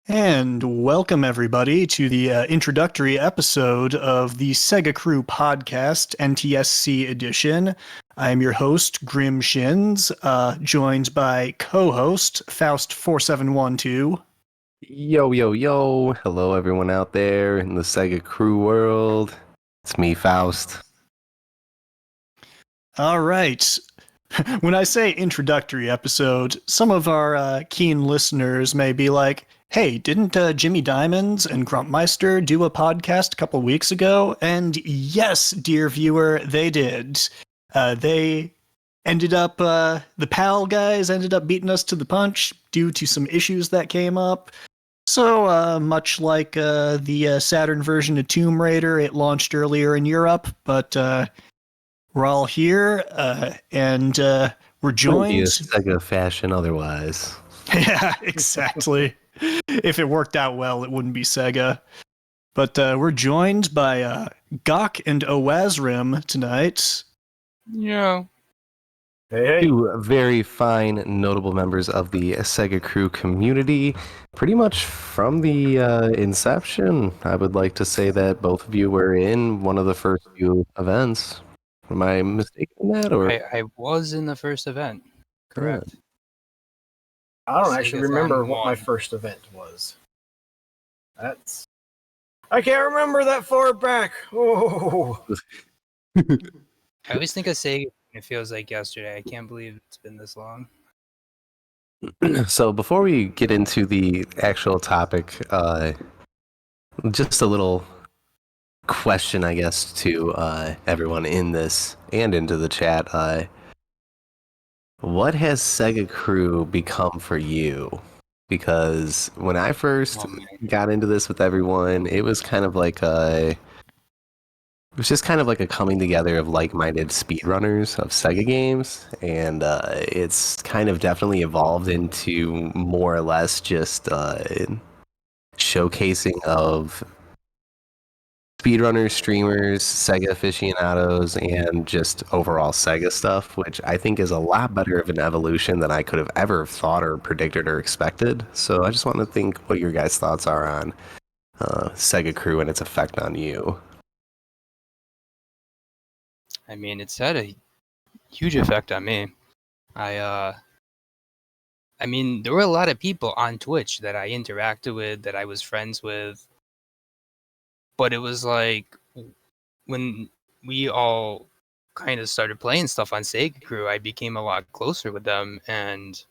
And welcome, everybody, to the introductory episode of the SegaCrew podcast, NTSC edition. I am your host, GrimShins, joined by co-host Faust4712. Yo, yo, yo. Hello, everyone out there in the Sega Crew world. It's me, Faust. All right. When I say introductory episode, some of our keen listeners may be like, hey, didn't Jimmy Diamonds and Grumpmeister do a podcast a couple weeks ago? And yes, dear viewer, they did. They ended up, the PAL guys ended up beating us to the punch due to some issues that came up. So, much like the Saturn version of Tomb Raider, it launched earlier in Europe, but we're all here, and we're joined. Be a Sega fashion otherwise. Yeah, exactly. If it worked out well, it wouldn't be Sega. But we're joined by Gok and Owazrim tonight. Yeah. Hey. Two very fine, notable members of the Sega Crew community. Pretty much from the inception, I would like to say that both of you were in one of the first few events. Am I mistaken in that? Or I was in the first event. Correct. I don't actually Sega's remember on what my one. first event was. I can't remember that far back. Oh. I always think of Sega and it feels like yesterday. I can't believe it's been this long. So before we get into the actual topic, just a little question, I guess, to everyone in this and into the chat. What has Sega Crew become for you? Because when I first got into this with everyone, it was kind of like it was just kind of like a coming together of like-minded speedrunners of Sega games, and it's kind of definitely evolved into more or less just showcasing of speedrunners, streamers, Sega aficionados, and just overall Sega stuff, which I think is a lot better of an evolution than I could have ever thought or predicted or expected. So I just want to think what your guys' thoughts are on Sega Crew and its effect on you. I mean, it's had a huge effect on me. I mean, there were a lot of people on Twitch that I interacted with, that I was friends with. But it was like when we all kind of started playing stuff on Sega Crew, I became a lot closer with them, and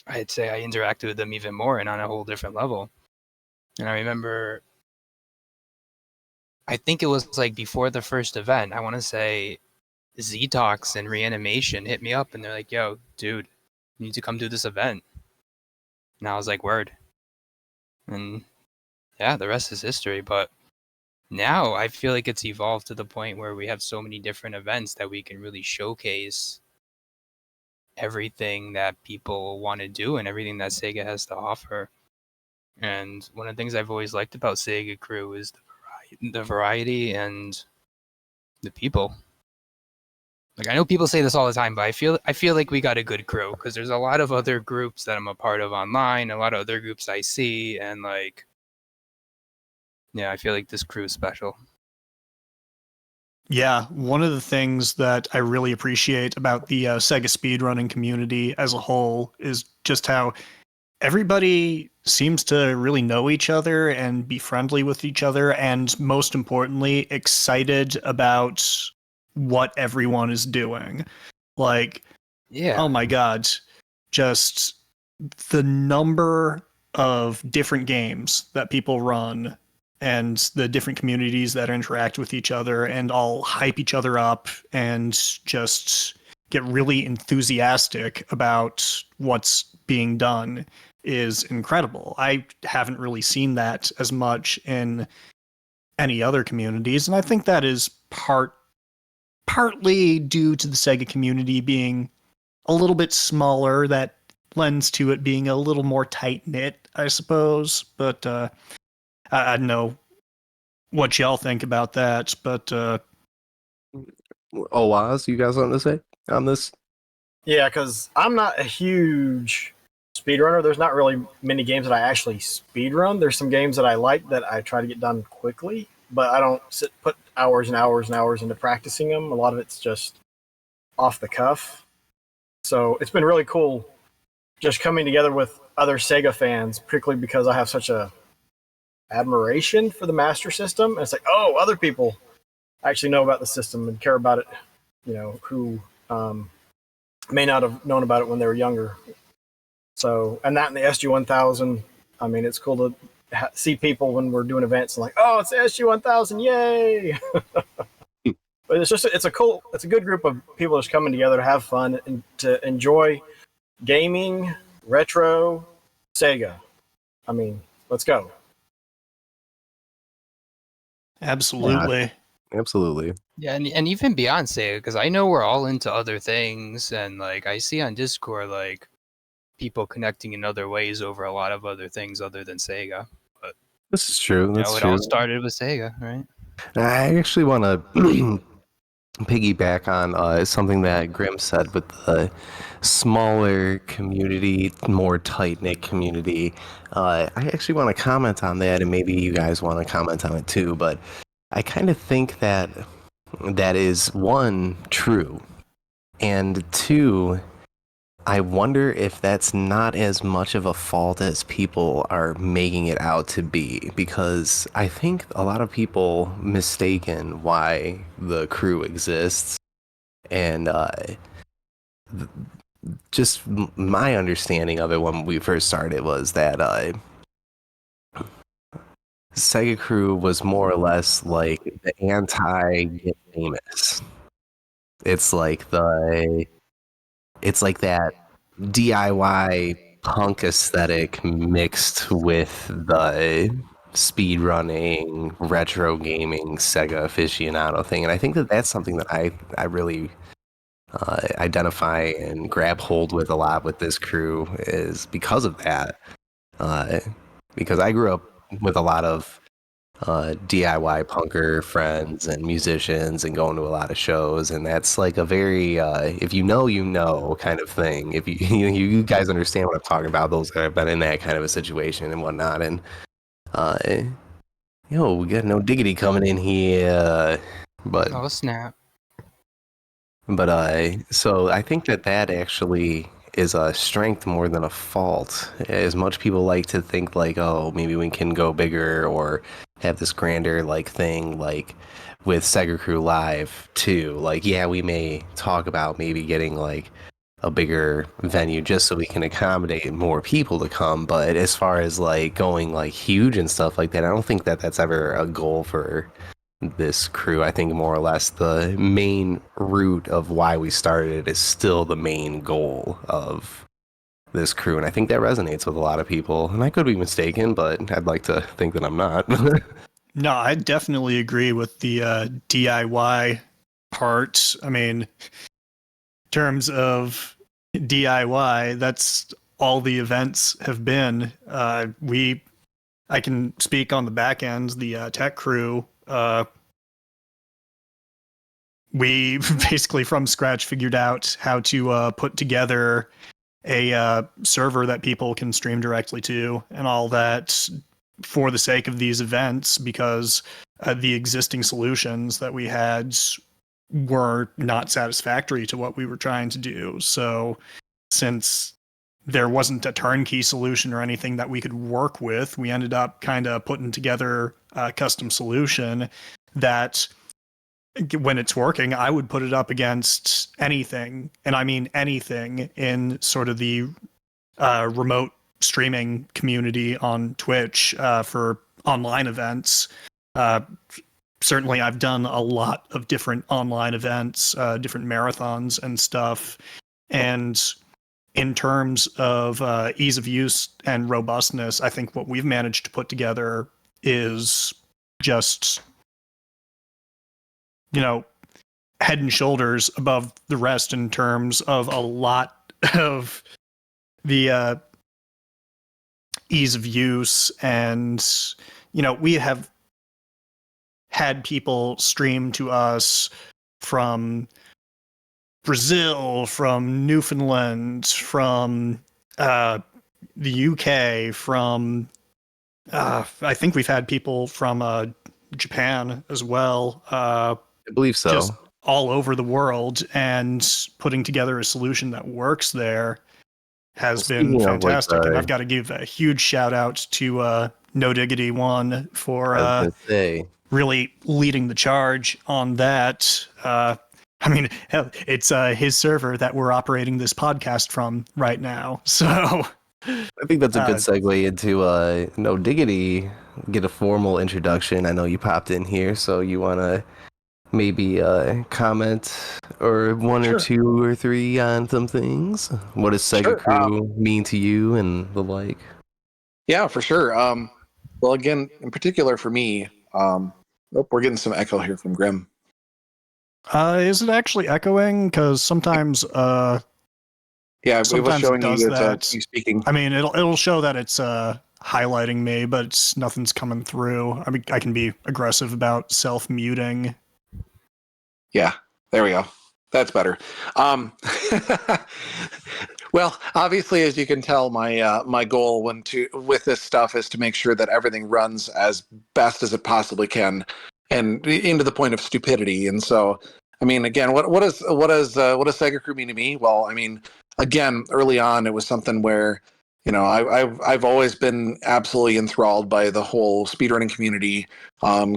I'd say I interacted with them even more and on a whole different level. And I remember, I think it was like before the first event, I want to say Z-Tox and Reanimation hit me up and they're like, yo, dude, you need to come do this event. And I was like, word. And yeah, the rest is history. But now I feel like it's evolved to the point where we have so many different events that we can really showcase everything that people want to do and everything that Sega has to offer. And one of the things I've always liked about Sega Crew is the variety and the people. Like, I know people say this all the time, but I feel like we got a good crew, because there's a lot of other groups that I'm a part of online, a lot of other groups I see, and like, yeah, I feel like this crew is special. Yeah, one of the things that I really appreciate about the Sega speedrunning community as a whole is just how everybody seems to really know each other and be friendly with each other, and most importantly, excited about what everyone is doing. Like, Yeah. oh my god, just the number of different games that people run and the different communities that interact with each other and all hype each other up and just get really enthusiastic about what's being done is incredible. I haven't really seen that as much in any other communities, and I think that is partly due to the Sega community being a little bit smaller. That lends to it being a little more tight-knit, I suppose. But I don't know what y'all think about that, but Oaz, you guys want to say on this? Yeah, because I'm not a huge speedrunner. There's not really many games that I actually speedrun. There's some games that I like that I try to get done quickly, but I don't put hours and hours and hours into practicing them. A lot of it's just off the cuff. So it's been really cool just coming together with other Sega fans, particularly because I have such a admiration for the Master System. And it's like, oh, other people actually know about the system and care about it, who may not have known about it when they were younger. So, and that in the SG-1000, I mean, it's cool to see people when we're doing events and like, oh, it's the SG-1000, yay! But it's a good group of people just coming together to have fun and to enjoy gaming, retro, Sega. I mean, let's go. Absolutely. Absolutely. Yeah, and even beyond Sega, because I know we're all into other things, and like I see on Discord like people connecting in other ways over a lot of other things other than Sega. But This is true. That's it true. all started with Sega, right? I actually want to piggyback on something that Grim said with the smaller community, more tight-knit community. I actually want to comment on that, and maybe you guys want to comment on it too, but I kind of think that is, one, true, and two, I wonder if that's not as much of a fault as people are making it out to be, because I think a lot of people mistaken why the crew exists, and just my understanding of it when we first started was that SegaCrew was more or less like the anti-get famous. It's like that DIY punk aesthetic mixed with the speedrunning, retro gaming, Sega aficionado thing. And I think that that's something that I really identify and grab hold with a lot with this crew is because of that. Because I grew up with a lot of DIY punker friends and musicians and going to a lot of shows, and that's like a very if you know kind of thing. If you guys understand what I'm talking about, those that have been in that kind of a situation and whatnot. And we got no diggity coming in here, but Oh snap! so I think that actually is a strength more than a fault. As much people like to think like, oh, maybe we can go bigger or have this grander like thing like with SegaCrew Live too. Like, yeah, we may talk about maybe getting like a bigger venue just so we can accommodate more people to come. But as far as like going like huge and stuff like that, I don't think that that's ever a goal for this crew. I think more or less the main root of why we started is still the main goal of this crew, and I think that resonates with a lot of people. And I could be mistaken, but I'd like to think that I'm not. No, I definitely agree with the DIY part. I mean, in terms of DIY, that's all the events have been. I can speak on the back end, the tech crew. We basically from scratch figured out how to put together a server that people can stream directly to and all that for the sake of these events, because the existing solutions that we had were not satisfactory to what we were trying to do. So since there wasn't a turnkey solution or anything that we could work with, we ended up kind of putting together a custom solution that, when it's working, I would put it up against anything, and I mean anything, in sort of the remote streaming community on Twitch for online events. Certainly, I've done a lot of different online events, different marathons and stuff, and in terms of ease of use and robustness, I think what we've managed to put together is just, head and shoulders above the rest in terms of a lot of the ease of use. And, we have had people stream to us from Brazil, from Newfoundland, from the UK, from I think we've had people from Japan as well, I believe so. just all over the world, and putting together a solution that works there has Well, been speaking of, like, fantastic. And I've got to give a huge shout out to No Diggity One for I was gonna say, really leading the charge on that. I mean, hell, it's his server that we're operating this podcast from right now. So I think that's a good segue into No Diggity. Get a formal introduction. I know you popped in here, so you wanna maybe comment or one or Sure. two or three on some things. What does Sure, SegaCrew mean to you and the like? Yeah, for sure. Well, again, in particular for me, we're getting some echo here from Grim. is it actually echoing? Because sometimes Yeah, it was sometimes it showing does you that. you speaking. I mean, it'll show that it's highlighting me, but nothing's coming through. I mean, I can be aggressive about self muting. Yeah, there we go. That's better. Well, obviously, as you can tell, my goal with this stuff is to make sure that everything runs as best as it possibly can, and into the point of stupidity. And so, I mean, again, what does SegaCrew mean to me? Well, I mean, again, early on, it was something where, I've always been absolutely enthralled by the whole speedrunning community.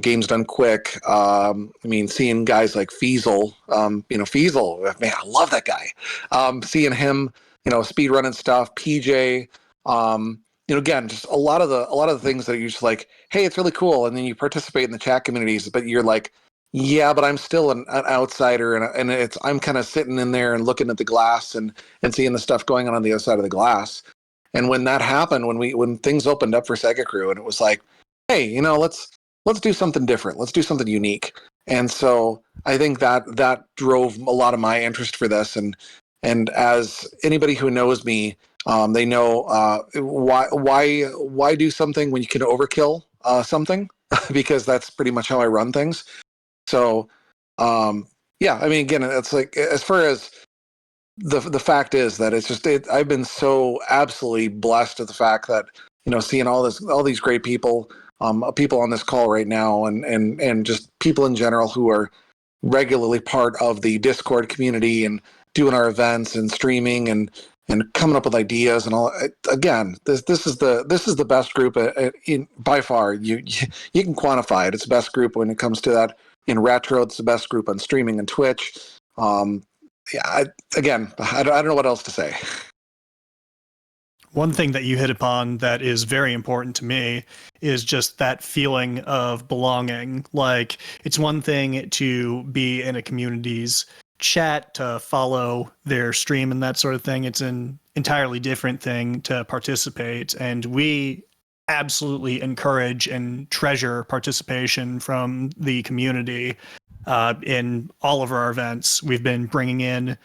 Games done quick. I mean, seeing guys like Feasel, Feasel, man, I love that guy. Seeing him, speed running stuff. PJ, again, just a lot of the things that you're just like, hey, it's really cool, and then you participate in the chat communities, but you're like, yeah, but I'm still an outsider, and I'm kind of sitting in there and looking at the glass and seeing the stuff going on the other side of the glass. And when that happened, when things opened up for SegaCrew, and it was like, hey, let's do something different. Let's do something unique. And so I think that drove a lot of my interest for this. And as anybody who knows me, they know why do something when you can overkill something, because that's pretty much how I run things. So yeah, I mean, again, it's like, as far as the fact is that I've been so absolutely blessed at the fact that, seeing all these great people on this call right now, and just people in general who are regularly part of the Discord community and doing our events and streaming and coming up with ideas and all. Again, this is the best group by far. You can quantify it. It's the best group when it comes to that in retro. It's the best group on streaming and Twitch. Yeah, I don't know what else to say. One thing that you hit upon that is very important to me is just that feeling of belonging. Like, it's one thing to be in a community's chat, to follow their stream and that sort of thing. It's an entirely different thing to participate. And we absolutely encourage and treasure participation from the community in all of our events. We've been bringing in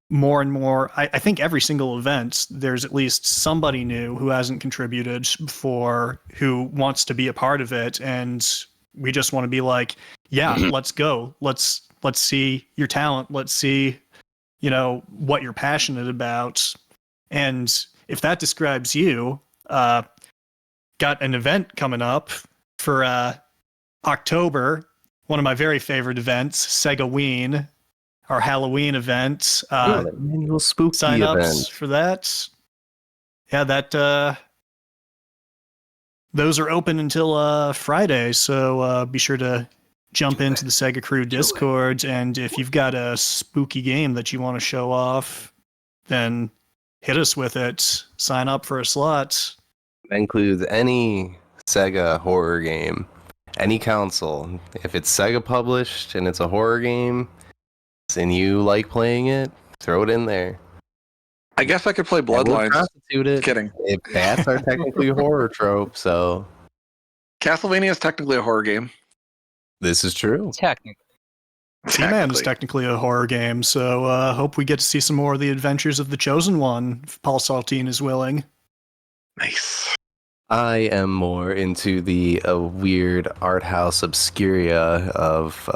more and more. I think every single event, there's at least somebody new who hasn't contributed before, who wants to be a part of it. And we just want to be like, yeah, let's go. Let's see your talent. Let's see, what you're passionate about. And if that describes you, got an event coming up for October, one of my very favorite events, SegaWeen, our Halloween event. Annual spooky Sign-ups event for that. Yeah, those are open until Friday, so be sure to jump into the SegaCrew Discord, and if you've got a spooky game that you want to show off, then hit us with it. Sign up for a slot. That includes any Sega horror game, any console. If it's Sega published and it's a horror game, and you like playing it, throw it in there. I guess I could play We'll Bloodlines. constitute it. Kidding. If bats are technically a horror trope, so Castlevania is technically a horror game. this is true. Technically. Seaman is technically a horror game, so hope we get to see some more of the adventures of the Chosen One, if Paul Saltine is willing. Nice. I am more into the weird art house obscuria of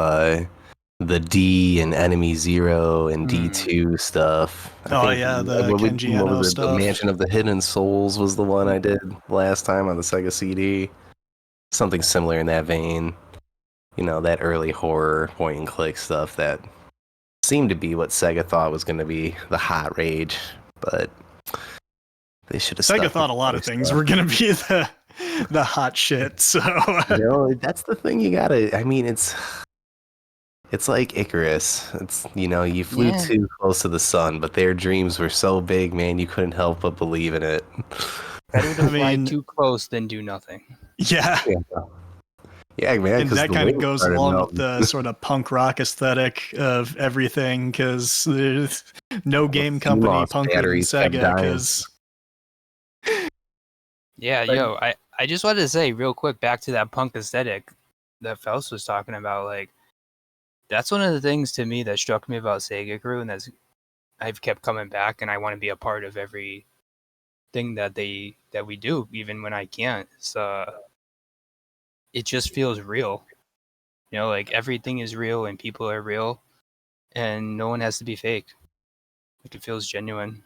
the D and Enemy Zero and D2 stuff. The Kenji what Eno was it? stuff. The Mansion of the Hidden Souls was the one I did last time on the Sega CD. Something similar in that vein. You know, that early horror point and click stuff that seemed to be what Sega thought was going to be the hot rage, but they should have. Sega thought a lot of things were going to be the hot shit. So that's the thing you gotta. I mean, it's like Icarus. It's you flew too close to the sun, but their dreams were so big, man. You couldn't help but believe in it. Better to fly too close than do nothing. Yeah. Yeah, man. And that kind of goes along with the sort of punk rock aesthetic of everything, because there's no game company punkier than Sega. Because I just wanted to say real quick, back to that punk aesthetic that Faust was talking about. Like, that's one of the things to me that struck me about SegaCrew, and I've kept coming back, and I want to be a part of every thing that we do, even when I can't. So it just feels real. Like everything is real and people are real, and no one has to be fake. Like, it feels genuine.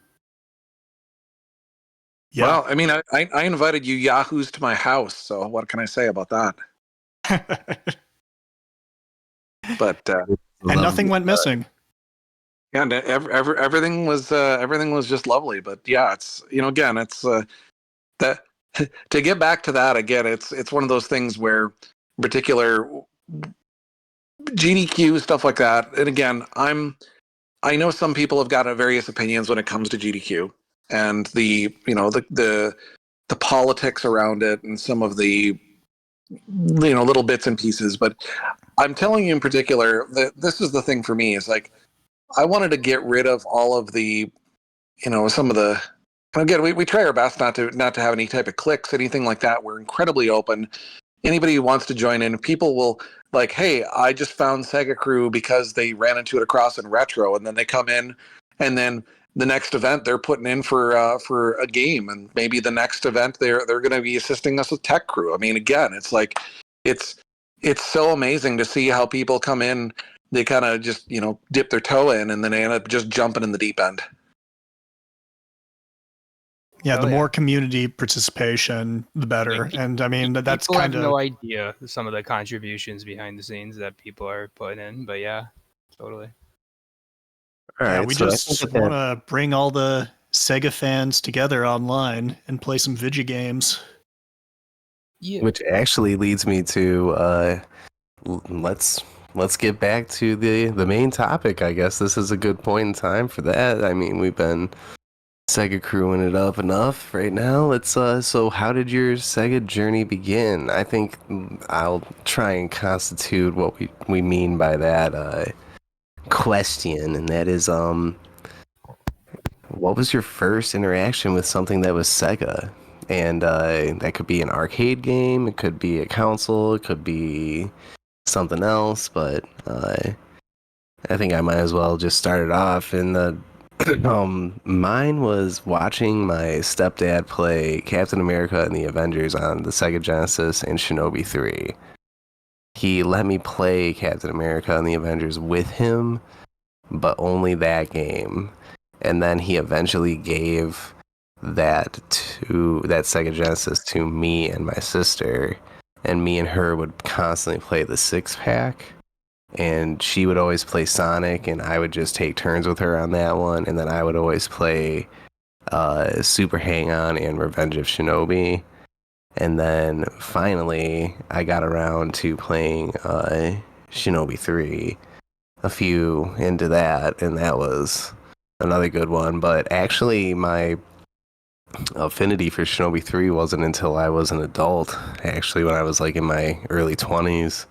Yeah. Well, I mean, I invited you yahoos to my house, so what can I say about that? But and nothing went missing. Yeah, and everything was just lovely. But yeah, it's again, it's that to get back to that again, it's one of those things where particular GDQ stuff like that. And again, I know some people have got various opinions when it comes to GDQ and the politics around it and some of the little bits and pieces. But I'm telling you in particular that this is the thing for me, is like I wanted to get rid of all of the some of the. Again, we try our best not to have any type of cliques, anything like that. We're incredibly open. Anybody who wants to join in, people will like, hey, I just found SegaCrew because they ran into it across in retro, and then they come in, and then the next event they're putting in for a game, and maybe the next event they're going to be assisting us with Tech Crew. I mean, again, it's like it's so amazing to see how people come in. They kind of just dip their toe in, and then they end up just jumping in the deep end. Yeah, the more community participation, the better. And I mean, that's kind of... I have no idea some of the contributions behind the scenes that people are putting in, but yeah, totally. All right, we just want to bring all the Sega fans together online and play some video games. Yeah. Which actually leads me to let's get back to the main topic. I guess this is a good point in time for that. I mean, we've been Sega crewing it up enough right now. Let's so how did your Sega journey begin? I think I'll try and constitute what we mean by that question, and that is what was your first interaction with something that was Sega? And that could be an arcade game, it could be a console, it could be something else, but I think I might as well just start it off in the mine was watching my stepdad play Captain America and the Avengers on the Sega Genesis and Shinobi 3. He let me play Captain America and the Avengers with him, but only that game. And then he eventually gave that Sega Genesis to me and my sister, and me and her would constantly play the 6-pack. And she would always play Sonic, and I would just take turns with her on that one. And then I would always play Super Hang-On and Revenge of Shinobi. And then finally, I got around to playing Shinobi 3, a few into that, and that was another good one. But actually, my affinity for Shinobi 3 wasn't until I was an adult, actually, when I was like in my early 20s.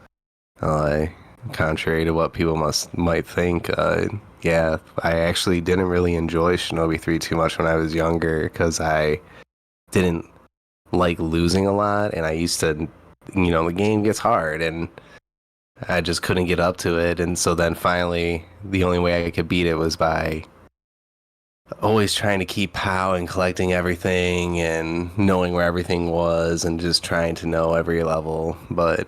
Contrary to what people might think, yeah, I actually didn't really enjoy Shinobi 3 too much when I was younger, because I didn't like losing a lot, and I used to, the game gets hard, and I just couldn't get up to it, and so then finally, the only way I could beat it was by always trying to keep POW and collecting everything, and knowing where everything was, and just trying to know every level, but,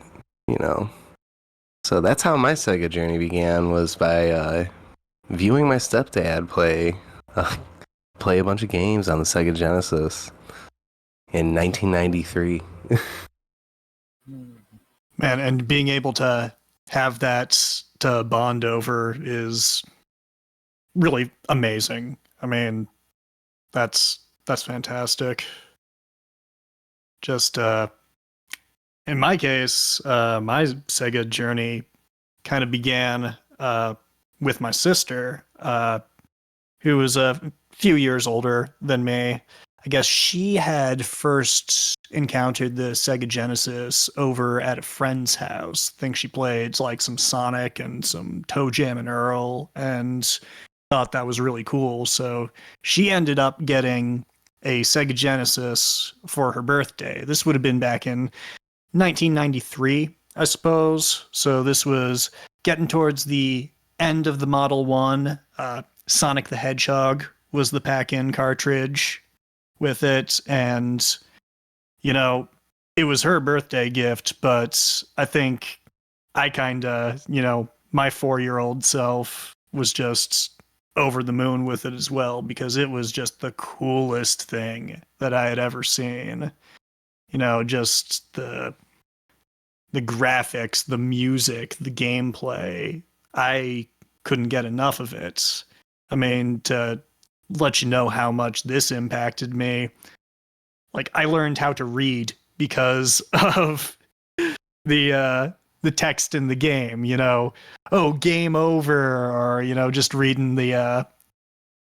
So that's how my Sega journey began, was by viewing my stepdad play a bunch of games on the Sega Genesis in 1993. Man, and being able to have that to bond over is really amazing. I mean, that's fantastic. Just in my case, my Sega journey kind of began with my sister, who was a few years older than me. I guess she had first encountered the Sega Genesis over at a friend's house. I think she played like some Sonic and some Toe Jam and Earl and thought that was really cool. So she ended up getting a Sega Genesis for her birthday. This would have been back in 1993, I suppose. So this was getting towards the end of the Model 1. Sonic the Hedgehog was the pack-in cartridge with it, and you know, it was her birthday gift, but I think I kind of, my 4-year-old self was just over the moon with it as well, because it was just the coolest thing that I had ever seen. Just the graphics, the music, the gameplay. I couldn't get enough of it. I mean, to let you know how much this impacted me, like I learned how to read because of the text in the game, oh, game over, or just reading the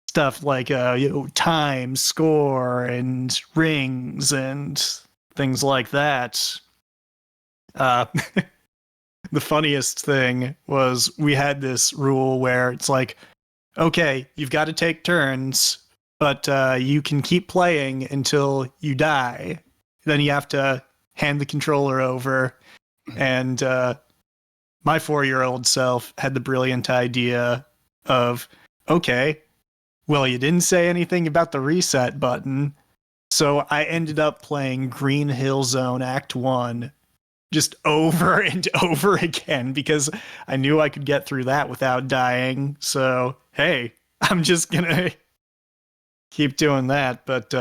stuff like time, score, and rings and things like that. The funniest thing was we had this rule where it's like, okay, you've got to take turns, but you can keep playing until you die. Then you have to hand the controller over. And my 4-year-old self had the brilliant idea of, okay, well, you didn't say anything about the reset button. So I ended up playing Green Hill Zone Act 1 just over and over again because I knew I could get through that without dying. So, hey, I'm just going to keep doing that. But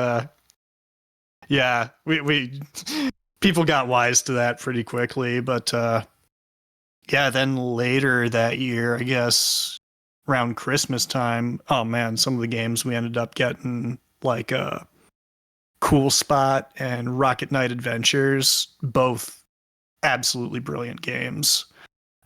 yeah, we people got wise to that pretty quickly. But yeah, then later that year, I guess around Christmas time, oh man, some of the games we ended up getting, like Cool Spot and Rocket Knight Adventures, both absolutely brilliant games.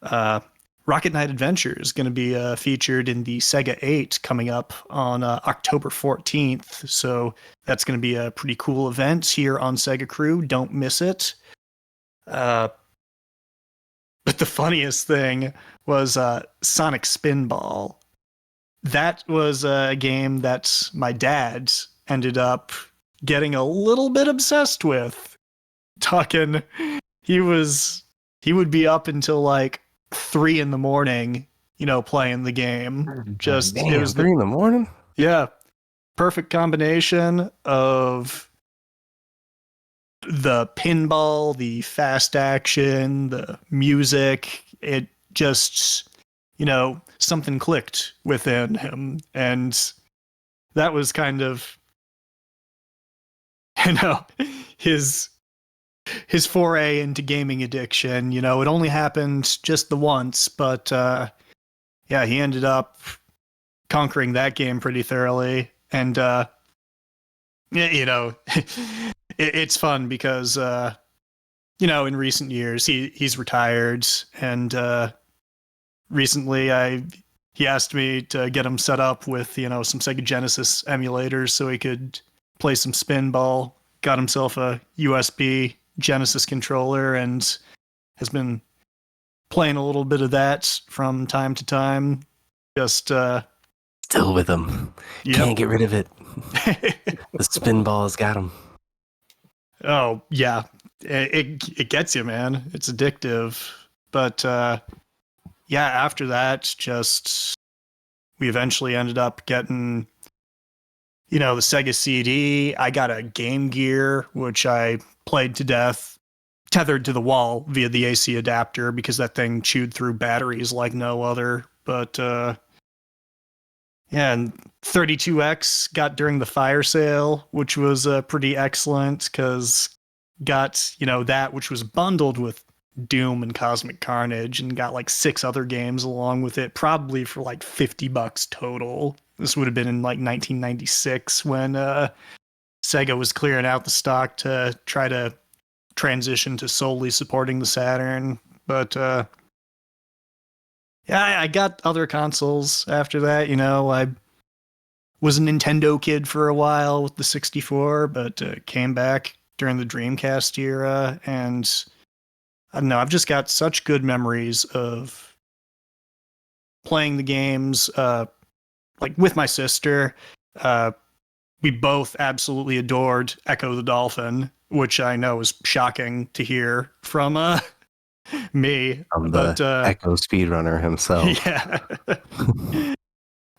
Rocket Knight Adventure is going to be featured in the Sega 8 coming up on October 14th. So that's going to be a pretty cool event here on SegaCrew. Don't miss it. But the funniest thing was Sonic Spinball. That was a game that my dad ended up getting a little bit obsessed with. He would be up until like 3 a.m, playing the game. Just Damn, it was 3 a.m? Yeah, perfect combination of the pinball, the fast action, the music. It just, something clicked within him, and that was kind of, his foray into gaming addiction. It only happened just the once, but yeah, he ended up conquering that game pretty thoroughly. And it's fun because in recent years he's retired, and recently he asked me to get him set up with some Sega Genesis emulators so he could play some Spinball. Got himself a USB Genesis controller and has been playing a little bit of that from time to time. Just Still with him. Yep. Can't get rid of it. The Spinball's got him. Oh yeah, it gets you, man. It's addictive. But yeah, after that, just we eventually ended up getting the Sega CD. I got a Game Gear, which I played to death tethered to the wall via the AC adapter because that thing chewed through batteries like no other. But yeah, and 32X got during the fire sale, which was pretty excellent because got, that which was bundled with Doom and Cosmic Carnage and got like 6 other games along with it, probably for like $50 total. This would have been in like 1996 when Sega was clearing out the stock to try to transition to solely supporting the Saturn. But yeah, I got other consoles after that. I was a Nintendo kid for a while with the 64, but came back during the Dreamcast era. And I don't know, I've just got such good memories of playing the games like with my sister. We both absolutely adored Echo the Dolphin, which I know is shocking to hear from me. I'm the Echo speedrunner himself. Yeah.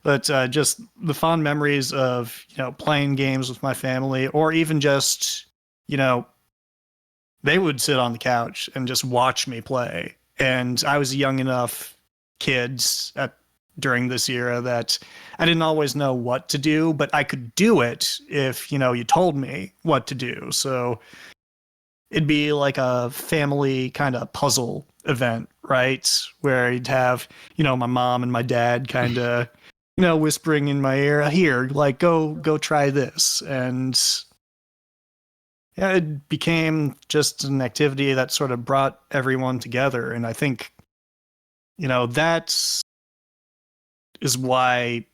But just the fond memories of, playing games with my family, or even just, they would sit on the couch and just watch me play. And I was a young enough kids during this era that I didn't always know what to do, but I could do it if, you told me what to do. So it'd be like a family kind of puzzle event, right? Where you'd have, my mom and my dad kind of, whispering in my ear, here, like, go try this. And yeah, it became just an activity that sort of brought everyone together. And I think, that is why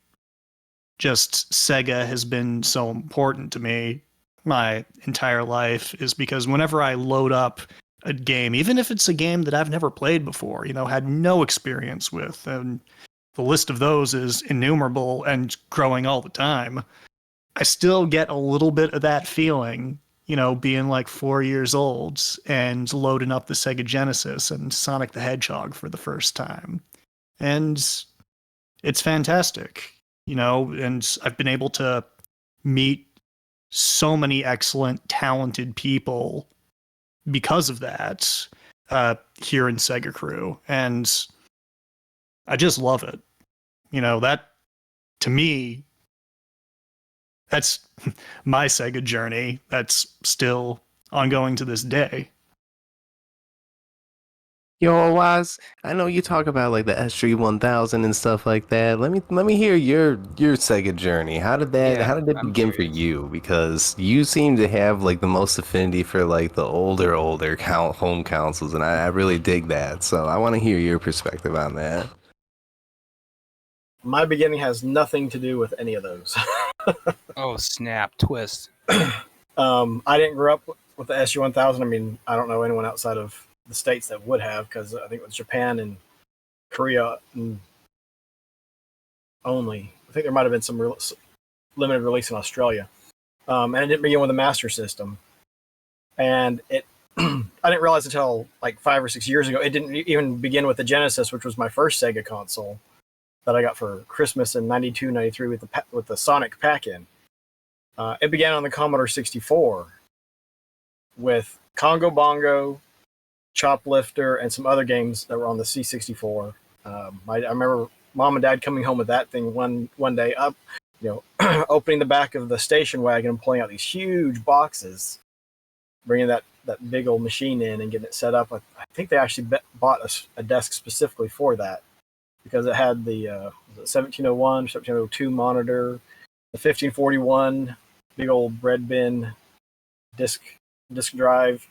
just Sega has been so important to me my entire life, is because whenever I load up a game, even if it's a game that I've never played before, had no experience with, and the list of those is innumerable and growing all the time, I still get a little bit of that feeling, being like 4 years old and loading up the Sega Genesis and Sonic the Hedgehog for the first time. And it's fantastic, and I've been able to meet so many excellent, talented people because of that here in SegaCrew. And I just love it. That, to me, that's my Sega journey. That's still ongoing to this day. Yo, Waz, I know you talk about like the S3 1000 and stuff like that. Let me hear your Sega journey. How did that I'm begin for curious. you? Because you seem to have like the most affinity for like the older home consoles, and I really dig that. So I want to hear your perspective on that. My beginning has nothing to do with any of those. Oh snap! Twist. I didn't grow up with the SU-1000. I mean, I don't know anyone outside of the States that would have, because I think it was Japan and Korea only. I think there might have been some limited release in Australia. And it didn't begin with a Master System. And it, I didn't realize until like 5 or 6 years ago, it didn't even begin with the Genesis, which was my first Sega console that I got for Christmas in 92, 93 with the Sonic pack-in. It began on the Commodore 64 with Congo Bongo, Choplifter, and some other games that were on the C64. I remember Mom and Dad coming home with that thing one day up, opening the back of the station wagon and pulling out these huge boxes, bringing that big old machine in and getting it set up. I think they actually bought a desk specifically for that, because it had the 1701, 1702 monitor, the 1541 big old bread bin disk drive.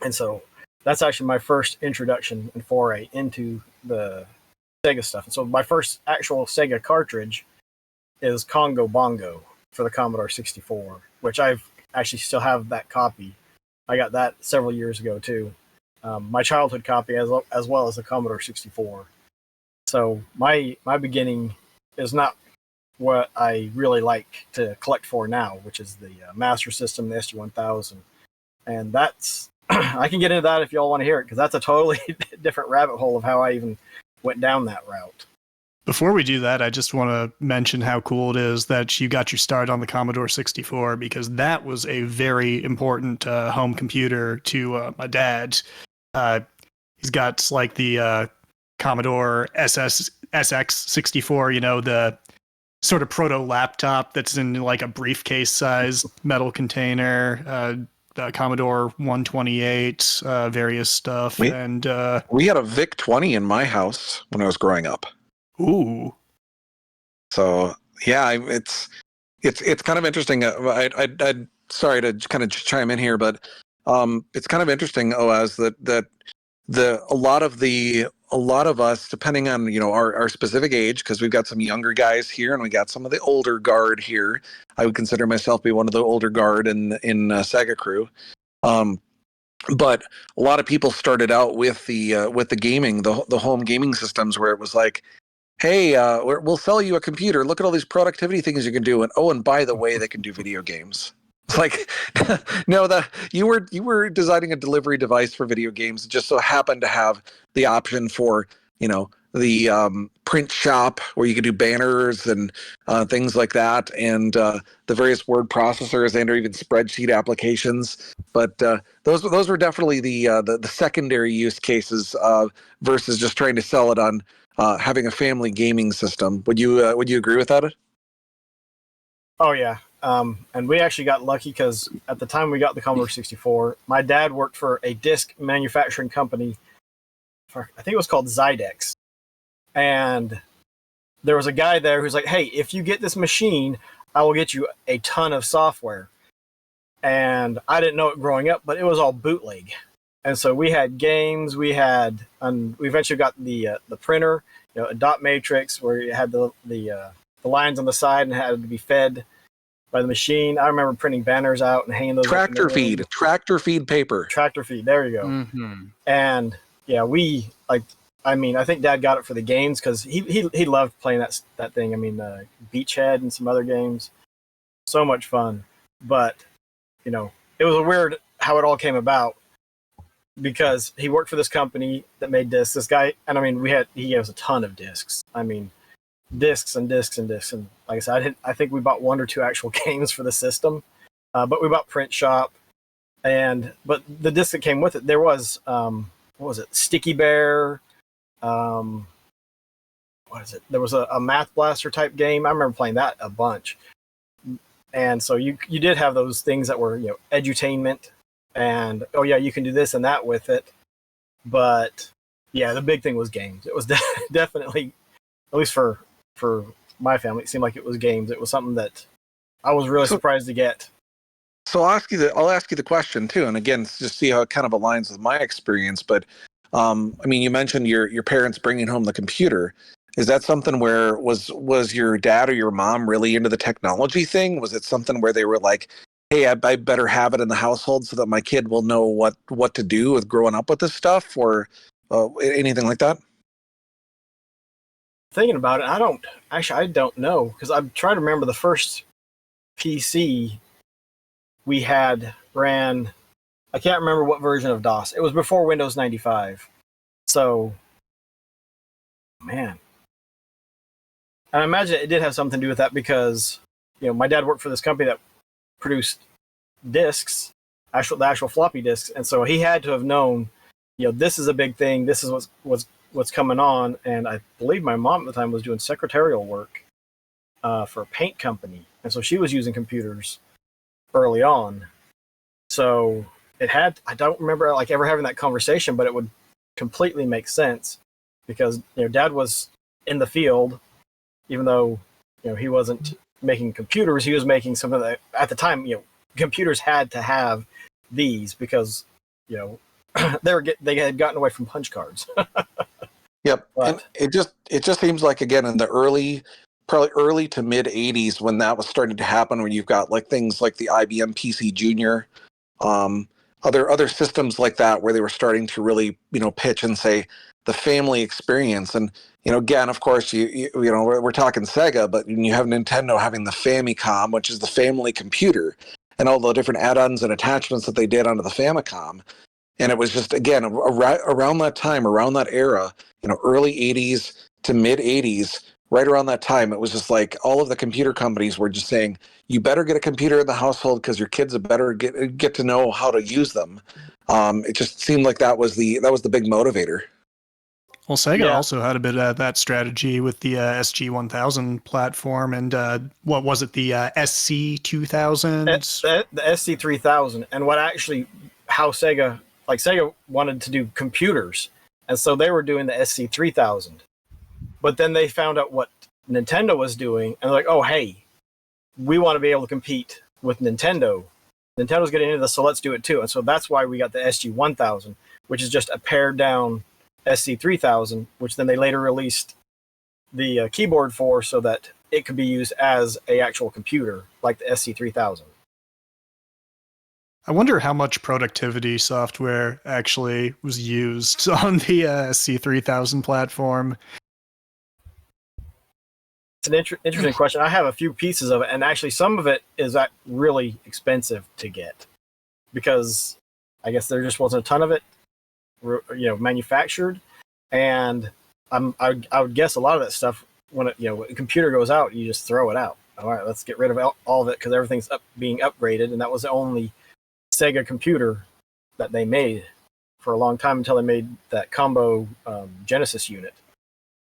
And so that's actually my first introduction and foray into the Sega stuff. And so my first actual Sega cartridge is Congo Bongo for the Commodore 64, which I've actually still have that copy. I got that several years ago too. My childhood copy as well as the Commodore 64. So my beginning is not what I really like to collect for now, which is the Master System, the SG-1000. And that's, I can get into that if y'all want to hear it, because that's a totally different rabbit hole of how I even went down that route. Before we do that, I just want to mention how cool it is that you got your start on the Commodore 64, because that was a very important home computer to my dad. He's got like the Commodore SX64, you know, the sort of proto laptop that's in like a briefcase sized metal container, the Commodore 128, various stuff. We and had a VIC 20 in my house when I was growing up. Ooh. So yeah, it's kind of interesting. I'd sorry to kind of chime in here, but it's kind of interesting, Oaz, that a lot of us, depending on, you know, our specific age, because we've got some younger guys here and we got some of the older guard here. I would consider myself to be one of the older guard in SegaCrew. But a lot of people started out with the gaming, the home gaming systems, where it was like, hey, we'll sell you a computer. Look at all these productivity things you can do, and oh, and by the way, they can do video games. It's like, no, you were designing a delivery device for video games. It just so happened to have the option for, you know, the print shop where you could do banners and things like that, and the various word processors and or even spreadsheet applications. But those were definitely the secondary use cases versus just trying to sell it on having a family gaming system. Would you agree with that? Oh yeah, and we actually got lucky because at the time we got the Commodore 64, my dad worked for a disc manufacturing company. I think it was called Zydex, and there was a guy there who's like, "Hey, if you get this machine, I will get you a ton of software." And I didn't know it growing up, but it was all bootleg. And so we had games, we eventually got the printer, you know, a dot matrix where you had the lines on the side and had to be fed by the machine. I remember printing banners out and hanging those. Tractor feed paper. Tractor feed. There you go. Mm-hmm. And yeah, I think Dad got it for the games because he loved playing that thing. I mean, Beachhead and some other games, so much fun. But you know, it was a weird how it all came about, because he worked for this company that made discs. This guy, and I mean, he gave us a ton of discs. I mean, discs and discs and discs. And like I said, I think we bought one or two actual games for the system, but we bought Print Shop, but the disc that came with it, there was what was it, Sticky Bear, what is it? There was a Math Blaster type game. I remember playing that a bunch. And so you did have those things that were, you know, edutainment. And oh yeah, you can do this and that with it, but yeah, the big thing was games. It was definitely, at least for my family, it seemed like it was games. It was something that I was really surprised to get. So I'll ask you the question too, and again, just see how it kind of aligns with my experience. But I mean, you mentioned your parents bringing home the computer. Is that something where was your dad or your mom really into the technology thing? Was it something where they were like, hey, I better have it in the household so that my kid will know what to do with growing up with this stuff, or anything like that? Thinking about it, I don't know, because I'm trying to remember the first PC we had ran. I can't remember what version of DOS. It was before Windows 95. So, man. And I imagine it did have something to do with that because, you know, my dad worked for this company that produced discs, the actual floppy disks, and so he had to have known, you know, this is a big thing. This is what's coming on. And I believe my mom at the time was doing secretarial work for a paint company, and so she was using computers early on. So I don't remember like ever having that conversation, but it would completely make sense because, you know, Dad was in the field, even though, you know, he wasn't making computers. He was making something that at the time, you know, computers had to have these because, you know, they had gotten away from punch cards. Yep. But And it just seems like, again, in the probably early to mid 80s, when that was starting to happen, when you've got like things like the IBM PC Junior, other systems like that, where they were starting to really, you know, pitch and say the family experience. And, you know, again, of course, you know, we're talking Sega, but you have Nintendo having the Famicom, which is the family computer, and all the different add-ons and attachments that they did onto the Famicom. And it was just, again, around that time, around that era, you know, early 80s to mid 80s, right around that time, it was just like all of the computer companies were just saying, you better get a computer in the household because your kids better get to know how to use them. It just seemed like that was the big motivator. Well, Sega Yeah. also had a bit of that strategy with the SG-1000 platform, and what was it, the SC-2000? The SC-3000, and how Sega wanted to do computers, and so they were doing the SC-3000. But then they found out what Nintendo was doing, and they're like, oh, hey, we want to be able to compete with Nintendo. Nintendo's getting into this, so let's do it too. And so that's why we got the SG-1000, which is just a pared down SC-3000, which then they later released the keyboard for so that it could be used as a actual computer, like the SC-3000. I wonder how much productivity software actually was used on the SC-3000 platform. It's an interesting question. I have a few pieces of it, and actually some of it is really expensive to get because I guess there just wasn't a ton of it, manufactured. And I would guess a lot of that stuff, when a computer goes out, you just throw it out. All right, let's get rid of all of it because everything's being upgraded, and that was the only Sega computer that they made for a long time until they made that combo Genesis unit.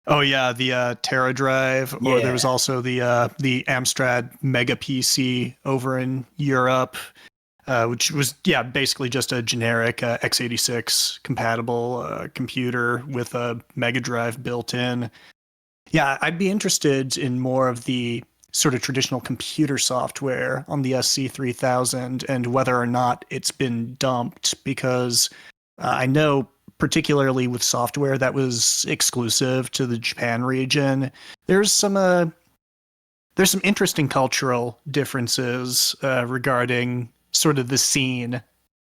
Oh yeah, the Terra Drive, or there was also the Amstrad Mega PC over in Europe, which was basically just a generic x86 compatible computer with a Mega Drive built in. Yeah, I'd be interested in more of the sort of traditional computer software on the SC-3000 and whether or not it's been dumped, because I know particularly with software that was exclusive to the Japan region, there's some interesting cultural differences regarding sort of the scene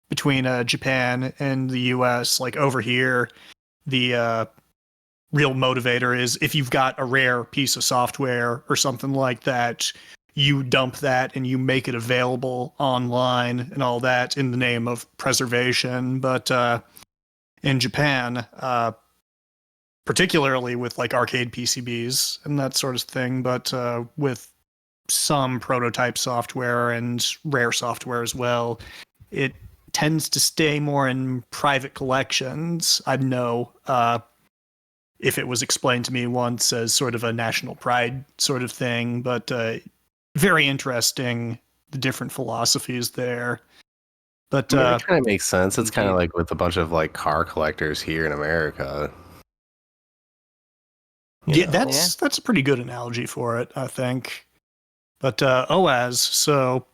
between Japan and the US. Like over here, the real motivator is if you've got a rare piece of software or something like that, you dump that and you make it available online and all that in the name of preservation. But in Japan, particularly with like arcade PCBs and that sort of thing, but with some prototype software and rare software as well, it tends to stay more in private collections. I know if it was explained to me once as sort of a national pride sort of thing, but very interesting, the different philosophies there. But I mean, it kind of makes sense. It's kind of like with a bunch of like car collectors here in America. That's a pretty good analogy for it, I think. But OAS, so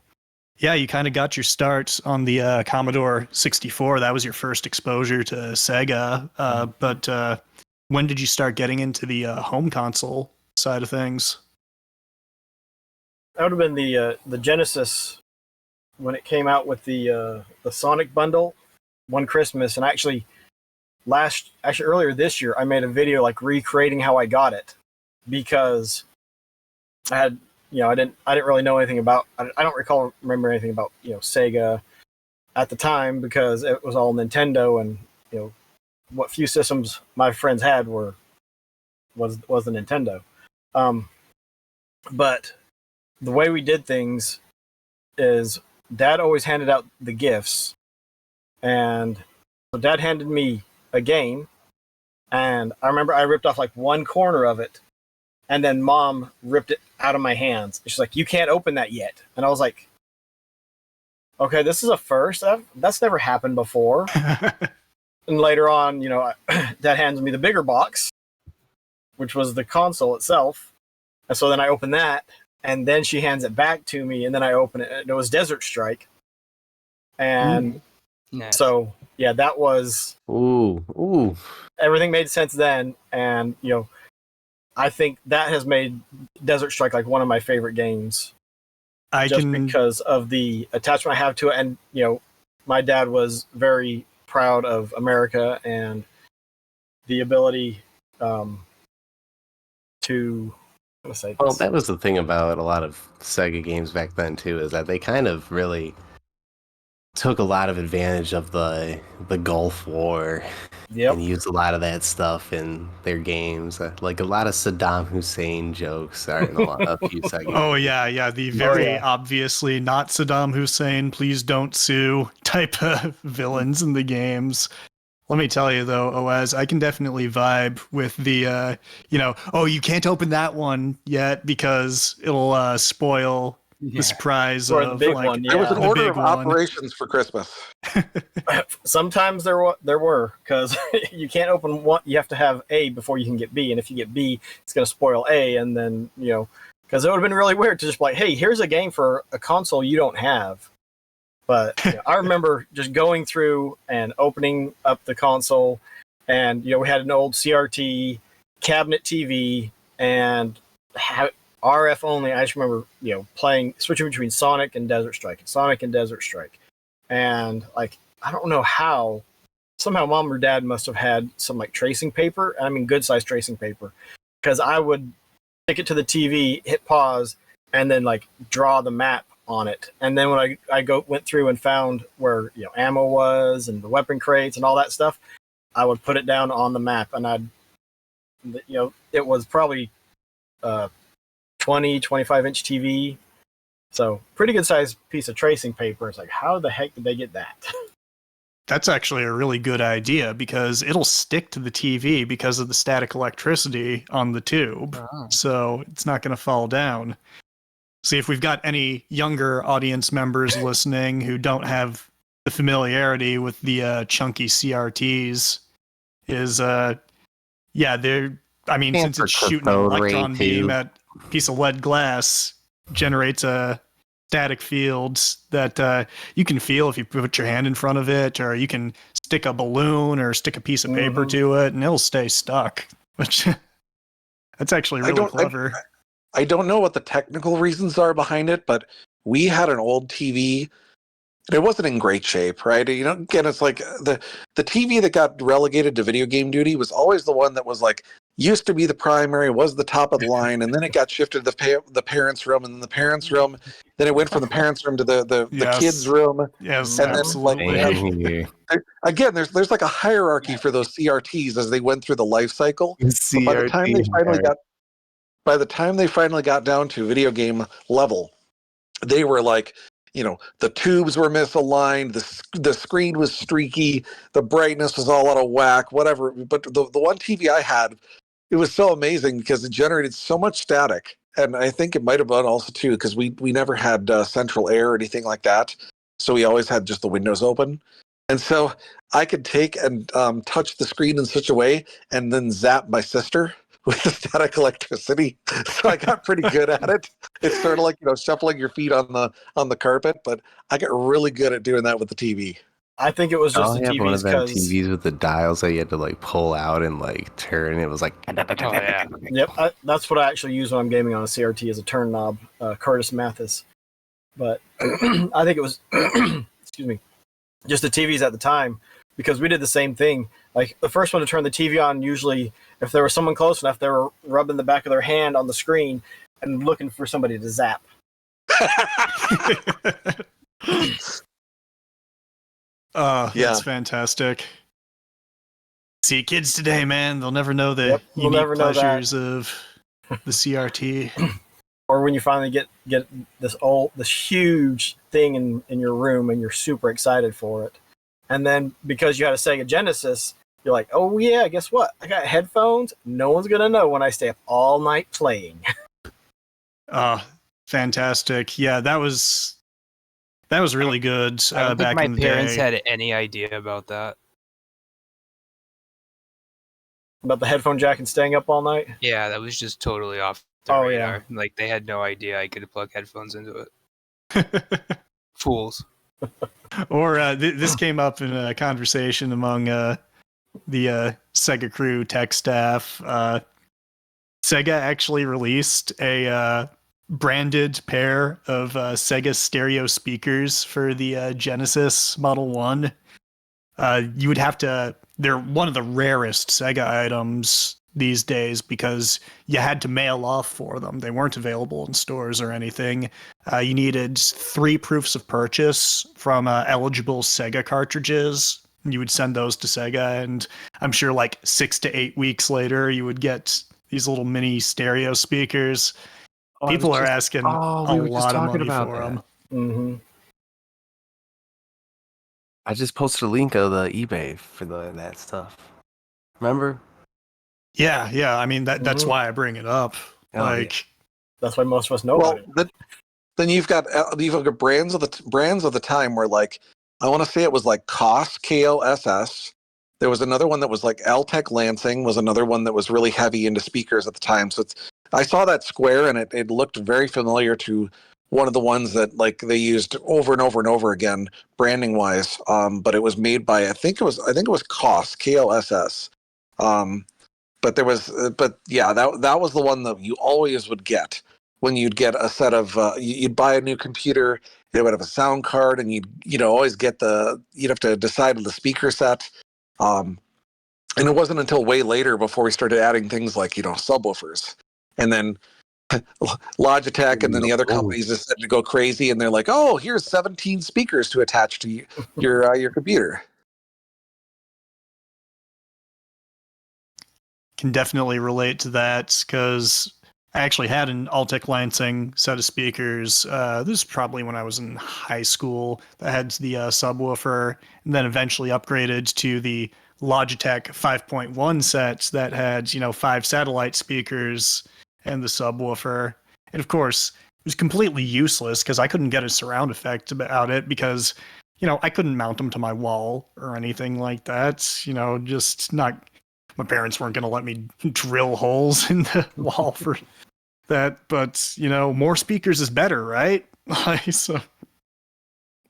yeah, you kind of got your start on the Commodore 64. That was your first exposure to Sega. But when did you start getting into the home console side of things? That would have been the Genesis when it came out with the Sonic bundle one Christmas, and actually earlier this year I made a video like recreating how I got it, because I had I didn't really know anything about, I don't remember anything about Sega at the time, because it was all Nintendo, and what few systems my friends had was the Nintendo. But the way we did things is Dad always handed out the gifts, and so Dad handed me a game, and I remember I ripped off like one corner of it, and then Mom ripped it out of my hands. She's like, "You can't open that yet," and I was like, "Okay, this is a first. That's never happened before." And later on, Dad hands me the bigger box, which was the console itself, and so then I open that. And then she hands it back to me, and then I open it, and it was Desert Strike. And Nice. so, yeah, that was... Ooh. Everything made sense then, and, I think that has made Desert Strike like one of my favorite games. Because of the attachment I have to it, and, my dad was very proud of America and the ability to... Well, that was the thing about a lot of Sega games back then too, is that they kind of really took a lot of advantage of the Gulf War Yep. and used a lot of that stuff in their games. Like a lot of Saddam Hussein jokes are in a few segments. Oh yeah, the very obviously not Saddam Hussein, please don't sue type of villains in the games. Let me tell you though, Oaz, I can definitely vibe with the oh, you can't open that one yet because it'll spoil the surprise Or the of big like one, There was an the order big of one. operations for Christmas. Sometimes there were because you can't open one. You have to have A before you can get B, and if you get B, it's going to spoil A, and then because it would have been really weird to just be like, hey, here's a game for a console you don't have. But I remember just going through and opening up the console, and we had an old CRT cabinet TV and RF only. I just remember switching between Sonic and Desert Strike, and like I don't know how. Somehow, Mom or Dad must have had some like tracing paper. I mean, good size tracing paper, because I would stick it to the TV, hit pause, and then like draw the map on it. And then when I went through and found where ammo was and the weapon crates and all that stuff, I would put it down on the map, and it was probably 25-inch TV, so pretty good sized piece of tracing paper. It's like, how the heck did they get that? That's actually a really good idea because it'll stick to the TV because of the static electricity on the tube. Oh. So it's not going to fall down. See, if we've got any younger audience members listening who don't have the familiarity with the chunky CRTs, since it's shooting an electron beam at a piece of lead glass, generates a static fields that you can feel if you put your hand in front of it, or you can stick a balloon or stick a piece of paper to it, and it'll stay stuck. Which that's actually really clever. I don't know what the technical reasons are behind it, but we had an old TV. It wasn't in great shape, right? Again, it's like the TV that got relegated to video game duty was always the one that was like used to be the primary, was the top of the line, and then it got shifted to the parents' room, and then the parents' room. Then it went from the parents' room to the kids' room. Yes, and absolutely. Then, again, there's like a hierarchy for those CRTs as they went through the life cycle. But by the time they finally got down to video game level, they were like, the tubes were misaligned, the screen was streaky, the brightness was all out of whack, whatever. But the one TV I had, it was so amazing because it generated so much static. And I think it might have been also too, because we never had central air or anything like that. So we always had just the windows open. And so I could take and touch the screen in such a way and then zap my sister with the static electricity. So I got pretty good at it. It's sort of like, shuffling your feet on the carpet, but I got really good at doing that with the TV. I think it was just the have one of TVs them because TVs with the dials that you had to like pull out and like turn. It was like Yep, that's what I actually use when I'm gaming on a CRT as a turn knob, Curtis Mathis. But I think it was excuse me, just the TVs at the time, because we did the same thing. Like the first one to turn the TV on, usually if there was someone close enough, they were rubbing the back of their hand on the screen and looking for somebody to zap. That's fantastic. See, kids today, man, they'll never know the we'll unique never know pleasures of the CRT. Or when you finally get this huge thing in your room and you're super excited for it. And then because you had a Sega Genesis, you're like, oh yeah, guess what? I got headphones. No one's going to know when I stay up all night playing. Fantastic. Yeah, that was really good I don't back think in my the parents day. had any idea about that. About the headphone jack and staying up all night? Yeah, that was just totally off the radar. Yeah. Like they had no idea I could plug headphones into it. Fools. Or this came up in a conversation among the SegaCrew tech staff. Sega actually released a branded pair of Sega stereo speakers for the Genesis Model 1. You would have to... They're one of the rarest Sega items these days because you had to mail off for them. They weren't available in stores or anything. You needed 3 proofs of purchase from eligible Sega cartridges. You would send those to Sega, and I'm sure like 6 to 8 weeks later, you would get these little mini stereo speakers. People are asking a we were just lot of talking money about for that. them. Mm-hmm. I just posted a link of the eBay for that stuff. Remember? Yeah. I mean that's Mhm. why I bring it up. Oh, Like, That's why most of us know Well, about it. then you've got brands of the time where, like, I want to say it was like KOSS, KOSS. There was another one that was like Altec Lansing was another one that was really heavy into speakers at the time. So I saw that square and it looked very familiar to one of the ones that like they used over and over and over again branding wise. But it was made by I think it was KOSS, KOSS. But there was but yeah, that was the one that you always would get when you'd get a set of you'd buy a new computer. It would have a sound card, and you'd always get you'd have to decide on the speaker set. um, and it wasn't until way later before we started adding things like subwoofers, and then Logitech and then the other companies decided to go crazy, and they're like, oh, here's 17 speakers to attach to your computer. can definitely relate to that because I actually had an Altec Lansing set of speakers. This is probably when I was in high school that had the subwoofer, and then eventually upgraded to the Logitech 5.1 sets that had 5 satellite speakers and the subwoofer. And of course, it was completely useless because I couldn't get a surround effect about it because I couldn't mount them to my wall or anything like that. Just not. My parents weren't going to let me drill holes in the wall for that, but more speakers is better, right? So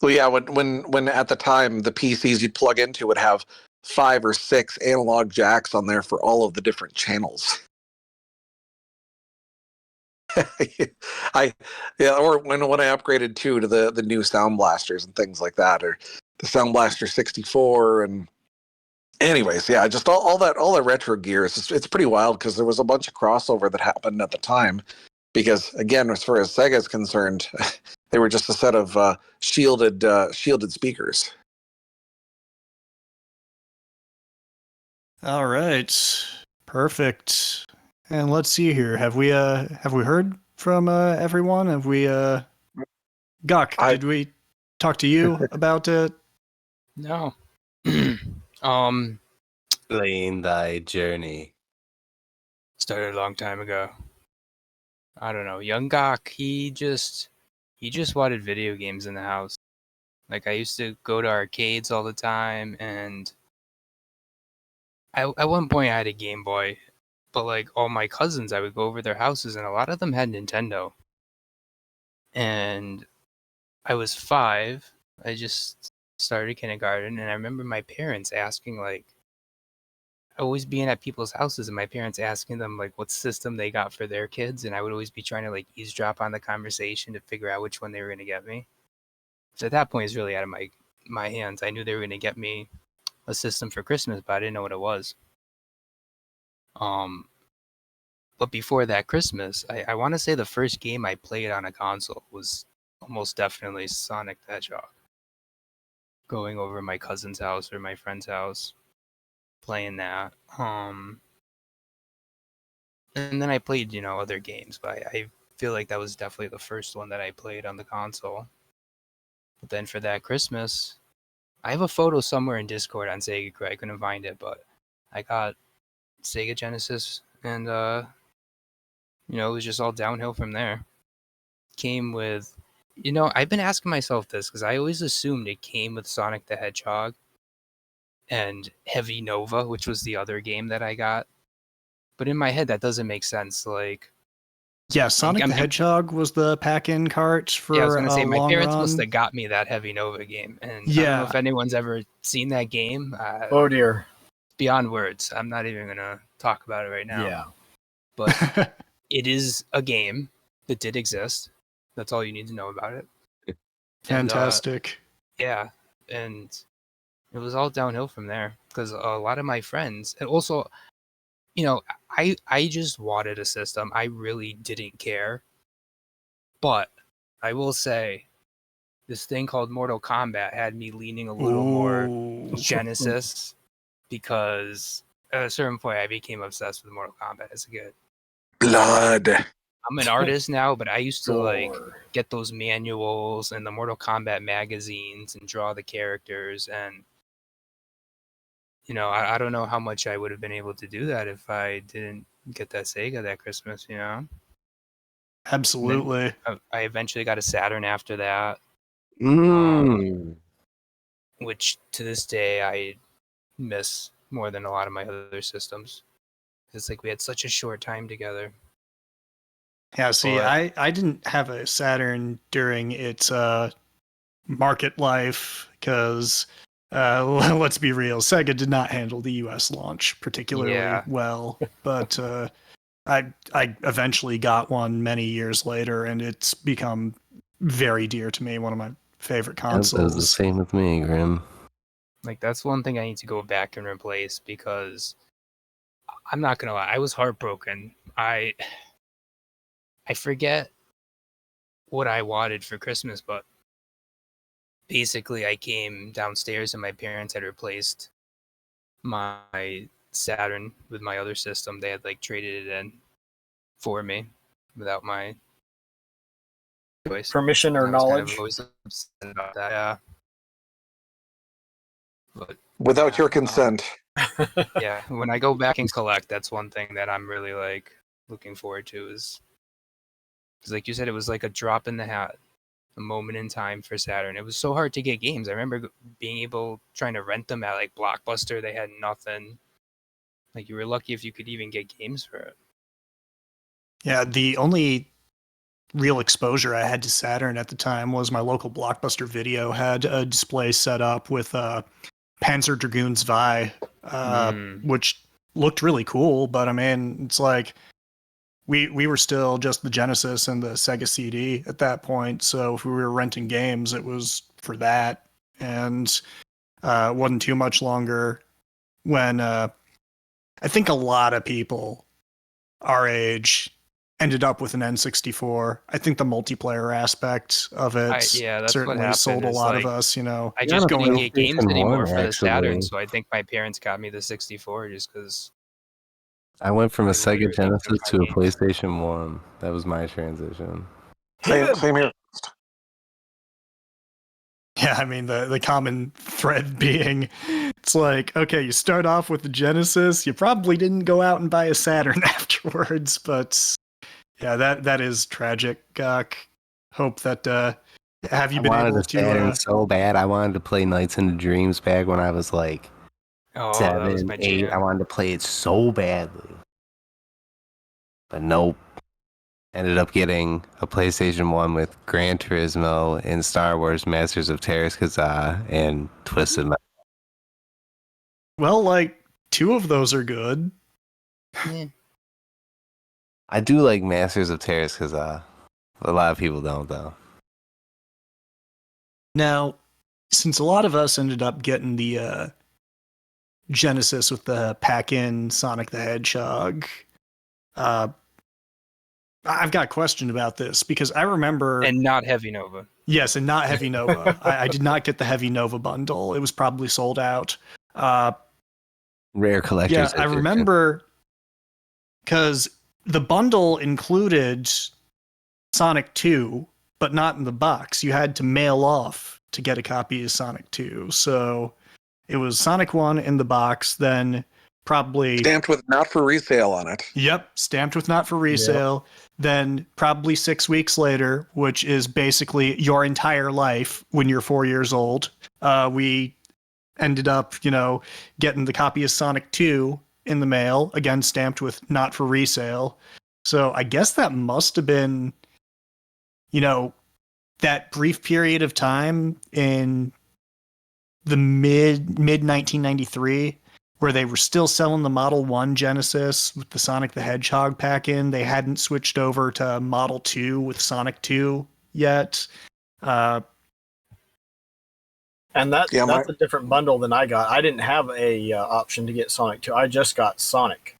So yeah, when at the time the PCs you'd plug into would have 5 or 6 analog jacks on there for all of the different channels. I yeah, or when I upgraded to the new Sound Blasters and things like that, or the Sound Blaster 64, and anyways, yeah, just all that retro gear. It's pretty wild because there was a bunch of crossover that happened at the time. Because again, as far as Sega is concerned, they were just a set of shielded speakers. all right, perfect. And let's see here. Have we heard from everyone? Have we Gok, did we talk to you about it? No. Explain thy journey. Started a long time ago. I don't know. Young Gok, he just wanted video games in the house. Like, I used to go to arcades all the time, and at one point I had a Game Boy, but like all my cousins, I would go over their houses, and a lot of them had Nintendo. And I was 5. I just started kindergarten, and I remember my parents asking, like, always being at people's houses and my parents asking them like what system they got for their kids, and I would always be trying to like eavesdrop on the conversation to figure out which one they were going to get me. So at that point it's really out of my hands. I knew they were going to get me a system for Christmas, but I didn't know what it was. um but before that Christmas, I want to say the first game I played on a console was almost definitely Sonic the Hedgehog. Going over to my cousin's house or my friend's house, playing that. And then I played, other games, but I feel like that was definitely the first one that I played on the console. But then for that Christmas, I have a photo somewhere in Discord on SegaCrew. I couldn't find it, but I got Sega Genesis, and it was just all downhill from there. Came with, I've been asking myself this because I always assumed it came with Sonic the Hedgehog and Heavy Nova, which was the other game that I got. But in my head, that doesn't make sense. Like, Yeah, Sonic the Hedgehog was the pack-in cart for yeah, I was gonna say my long parents run. must have got me that Heavy Nova game, and I don't Yeah. know if anyone's ever seen that game. Oh dear. Beyond words. I'm not even gonna talk about it right now. Yeah. But it is a game that did exist. That's all you need to know about it. Fantastic. Yeah, and it was all downhill from there because a lot of my friends, and also I just wanted a system. I really didn't care. But I will say, this thing called Mortal Kombat had me leaning a little more Ooh. Genesis, because at a certain point I became obsessed with Mortal Kombat as a kid. Blood. I'm an artist now, but I used to like Gore. get those manuals and the Mortal Kombat magazines and draw the characters, and I don't know how much I would have been able to do that if I didn't get that Sega that Christmas. Absolutely. I eventually got a Saturn after that, Mm. which to this day I miss more than a lot of my other systems. It's like we had such a short time together. Yeah, see, But- I didn't have a Saturn during its market life because let's be real, Sega did not handle the US launch particularly Yeah. well. But I eventually got one many years later, and it's become very dear to me, one of my favorite That was the consoles. same with me, Grim. Like, that's one thing I need to go back and replace, because I'm not gonna lie, I was heartbroken. I forget what I wanted for Christmas, but basically I came downstairs and my parents had replaced my Saturn with my other system. They had like traded it in for me without my choice. Permission or I was kind knowledge? of always upset about that. Yeah. But Without your consent. yeah, when I go back and collect, that's one thing that I'm really like looking forward to, is because, like you said, it was like a drop in the hat, a moment in time for Saturn. It was so hard to get games. I remember trying to rent them at like Blockbuster. They had nothing. Like, you were lucky if you could even get games for it. Yeah, the only real exposure I had to Saturn at the time was my local Blockbuster Video had a display set up with Panzer Dragoon Zwei, which looked really cool. But I mean, it's like we were still just the Genesis and the Sega CD at that point. So if we were renting games, it was for that. And it wasn't too much longer when I think a lot of people our age ended up with an N64. I think the multiplayer aspect of it That's what certainly happened. sold a is, lot like, of us, I Yeah, just the couldn't get games PlayStation anymore 1, for the Saturn, actually. so I think my parents got me the 64 just because. I went from a Like, literally Sega Genesis took my to a games. PlayStation 1. That was my transition. Same here. Yeah, I mean the common thread being it's like, okay, you start off with the Genesis, you probably didn't go out and buy a Saturn afterwards, but yeah, that is tragic, Gok. Hope that have you I been wanted able a Saturn to so bad. I wanted to play Nights into Dreams back when I was like Oh, that was 7, my 8. I jam. wanted to play it so badly. But nope. Ended up getting a PlayStation 1 with Gran Turismo and Star Wars Masters of Terras and Twisted Metal. well, like two of those are good. I do like Masters of Terras a lot of people don't, though. Now, since a lot of us ended up getting the Genesis with the pack-in Sonic the Hedgehog, I've got a question about this because I remember, And not Heavy Nova. yes, and not Heavy Nova. I did not get the Heavy Nova bundle. It was probably sold out. Rare collector's Yeah, I edition. remember because the bundle included Sonic 2, but not in the box. You had to mail off to get a copy of Sonic 2. So it was Sonic 1 in the box, then probably Stamped with not for resale on it. Yep, stamped with not for resale. Then probably 6 weeks later, which is basically your entire life when you're 4 years old, we ended up, getting the copy of Sonic 2 in the mail, again stamped with not for resale. So I guess that must have been, that brief period of time in the mid 1993 where they were still selling the Model 1 Genesis with the Sonic the Hedgehog pack in. They hadn't switched over to Model 2 with Sonic 2 yet. And that's Yeah, a different bundle than I got. I didn't have a option to get Sonic 2. I just got Sonic.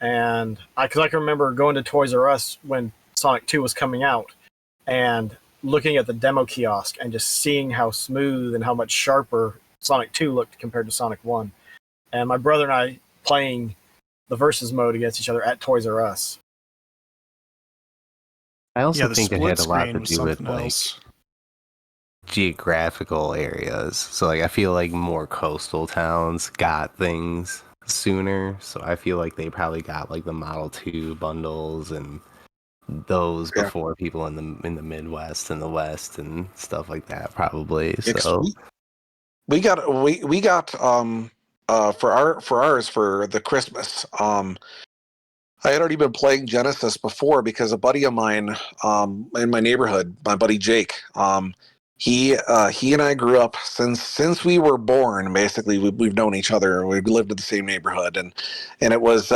And because I can remember going to Toys R Us when Sonic 2 was coming out and looking at the demo kiosk and just seeing how smooth and how much sharper Sonic 2 looked compared to Sonic 1. And my brother and I playing the versus mode against each other at Toys R Us. I also the think it split had a lot screen to was do with something like else. geographical areas. So like I feel like more coastal towns got things sooner. So I feel like they probably got like the Model 2 bundles and those Yeah. before people in the Midwest and the West and stuff like that probably. Yeah, 'cause So we got for ours for the Christmas. I had already been playing Genesis before because a buddy of mine in my neighborhood, my buddy Jake, he and I grew up since we were born. Basically, we've known each other. We lived in the same neighborhood, and it was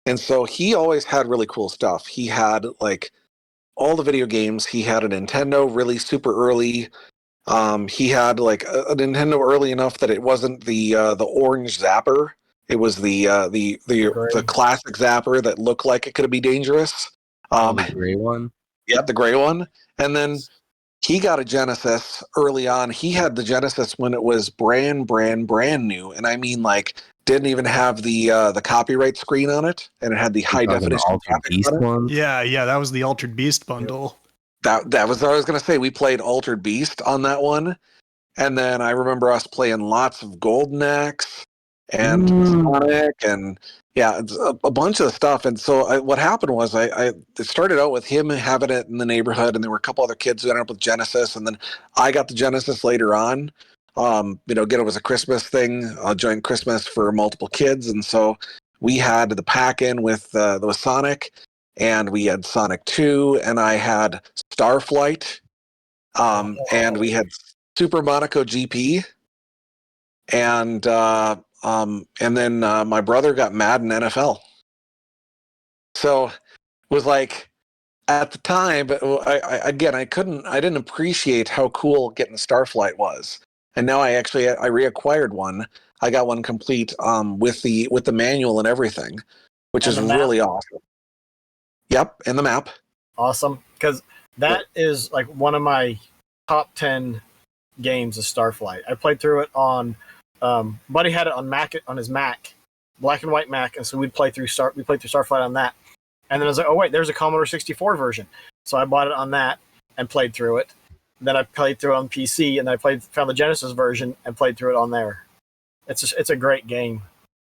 and so he always had really cool stuff. He had like all the video games. He had a Nintendo really super early. He had like a Nintendo early enough that it wasn't the orange zapper. It was the classic zapper that looked like it could be dangerous. the gray one. Yeah, the gray one. And then he got a Genesis early on. He had the Genesis when it was brand new, and I mean like didn't even have the copyright screen on it, and it had the high definition Altered graphics Beast on it. one. Yeah, that was the Altered Beast bundle. That was what I was gonna say. We played Altered Beast on that one. And then I remember us playing lots of Golden Axe and Sonic and yeah, it's a bunch of stuff. And so what happened was I it started out with him having it in the neighborhood, and there were a couple other kids who ended up with Genesis, and then I got the Genesis later on. Again, it was a Christmas thing, a joint Christmas for multiple kids, and so we had the pack in with Sonic, and we had Sonic 2, and I had Starflight, and we had Super Monaco GP, and then my brother got Madden NFL. So it was like at the time, but I didn't appreciate how cool getting Starflight was, and now I reacquired one. I got one complete with the manual and everything, which is really awesome. Yep, and the map. Awesome, because that is like one of my top 10 games of Starflight. I played through it on Buddy had it on his Mac, black and white Mac, and so we played through Starflight on that. And then I was like, oh wait, there's a Commodore 64 version. So I bought it on that and played through it. Then I played through it on PC, and I found the Genesis version and played through it on there. It's a great game.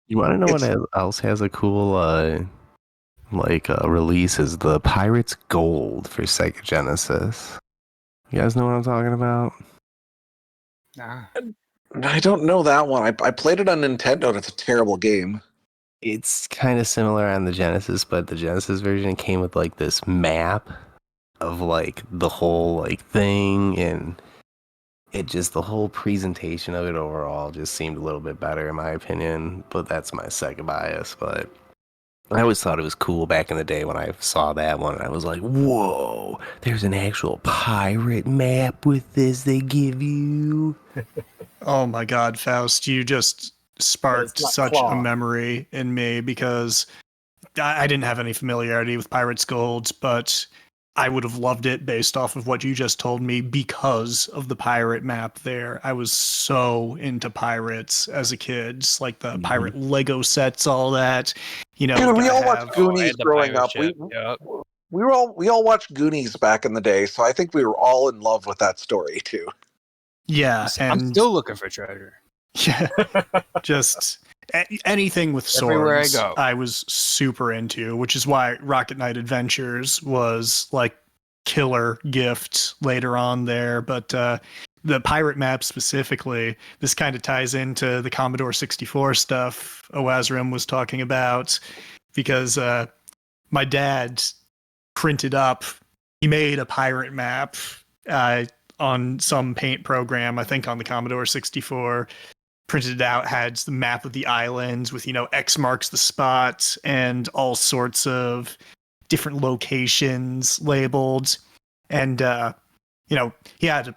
You want to know what else has a cool release is the Pirates Gold for Sega Genesis. You guys know what I'm talking about? Nah. I don't know that one. I played it on Nintendo, and it's a terrible game. It's kind of similar on the Genesis, but the Genesis version came with like this map of like the whole like thing, and the whole presentation of it overall just seemed a little bit better in my opinion. But that's my Sega bias. But I always thought it was cool back in the day when I saw that one. I was like, whoa, there's an actual pirate map with this they give you. Oh my God, Faust, you just sparked such a memory in me because I didn't have any familiarity with Pirates Gold, but I would have loved it based off of what you just told me because of the pirate map there. I was so into pirates as a kid, just like the pirate Lego sets, all that. You know, we all watched Goonies growing up. Yep. We all watched Goonies back in the day, so I think we were all in love with that story too. Yeah, I'm still looking for treasure. Yeah, just anything with swords. Everywhere I go, I was super into, which is why Rocket Knight Adventures was like killer gift later on there. But the pirate map specifically, this kind of ties into the Commodore 64 stuff Oazram was talking about, because my dad printed up, he made a pirate map on some paint program, I think on the Commodore 64, printed it out, had the map of the islands with, X marks the spot and all sorts of different locations labeled. And, he had a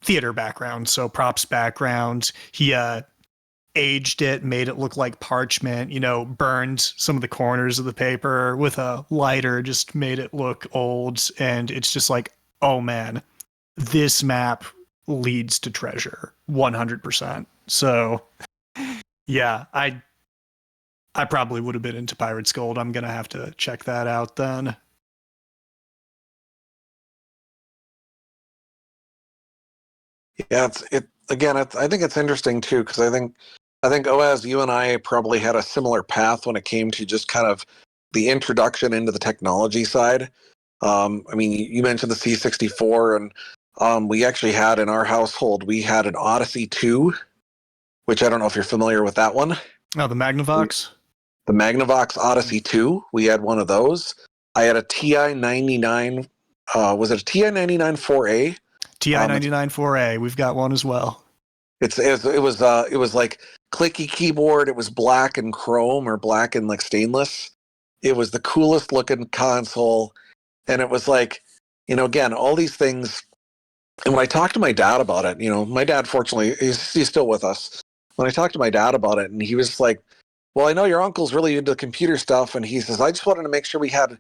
theater background, so props background. He aged it, made it look like parchment, burned some of the corners of the paper with a lighter, just made it look old. And it's just like, oh man, this map leads to treasure 100%. So yeah, I probably would have been into Pirate's Gold. I'm going to have to check that out then. Yeah, I think it's interesting too, because I think Oaz, you and I probably had a similar path when it came to just kind of the introduction into the technology side. I mean, you mentioned the C64, and we actually had in our household, we had an Odyssey 2, which I don't know if you're familiar with that one. Oh, the Magnavox? The Magnavox Odyssey 2, we had one of those. I had a TI 99, was it a TI 99 4A? TI 99 4A, we've got one as well. It was like clicky keyboard. It was black and chrome, or black and like stainless. It was the coolest looking console, and it was like, again, all these things. And when I talked to my dad about it, my dad, fortunately, he's still with us. When I talked to my dad about it, and he was like, well, I know your uncle's really into computer stuff, and he says, I just wanted to make sure we had,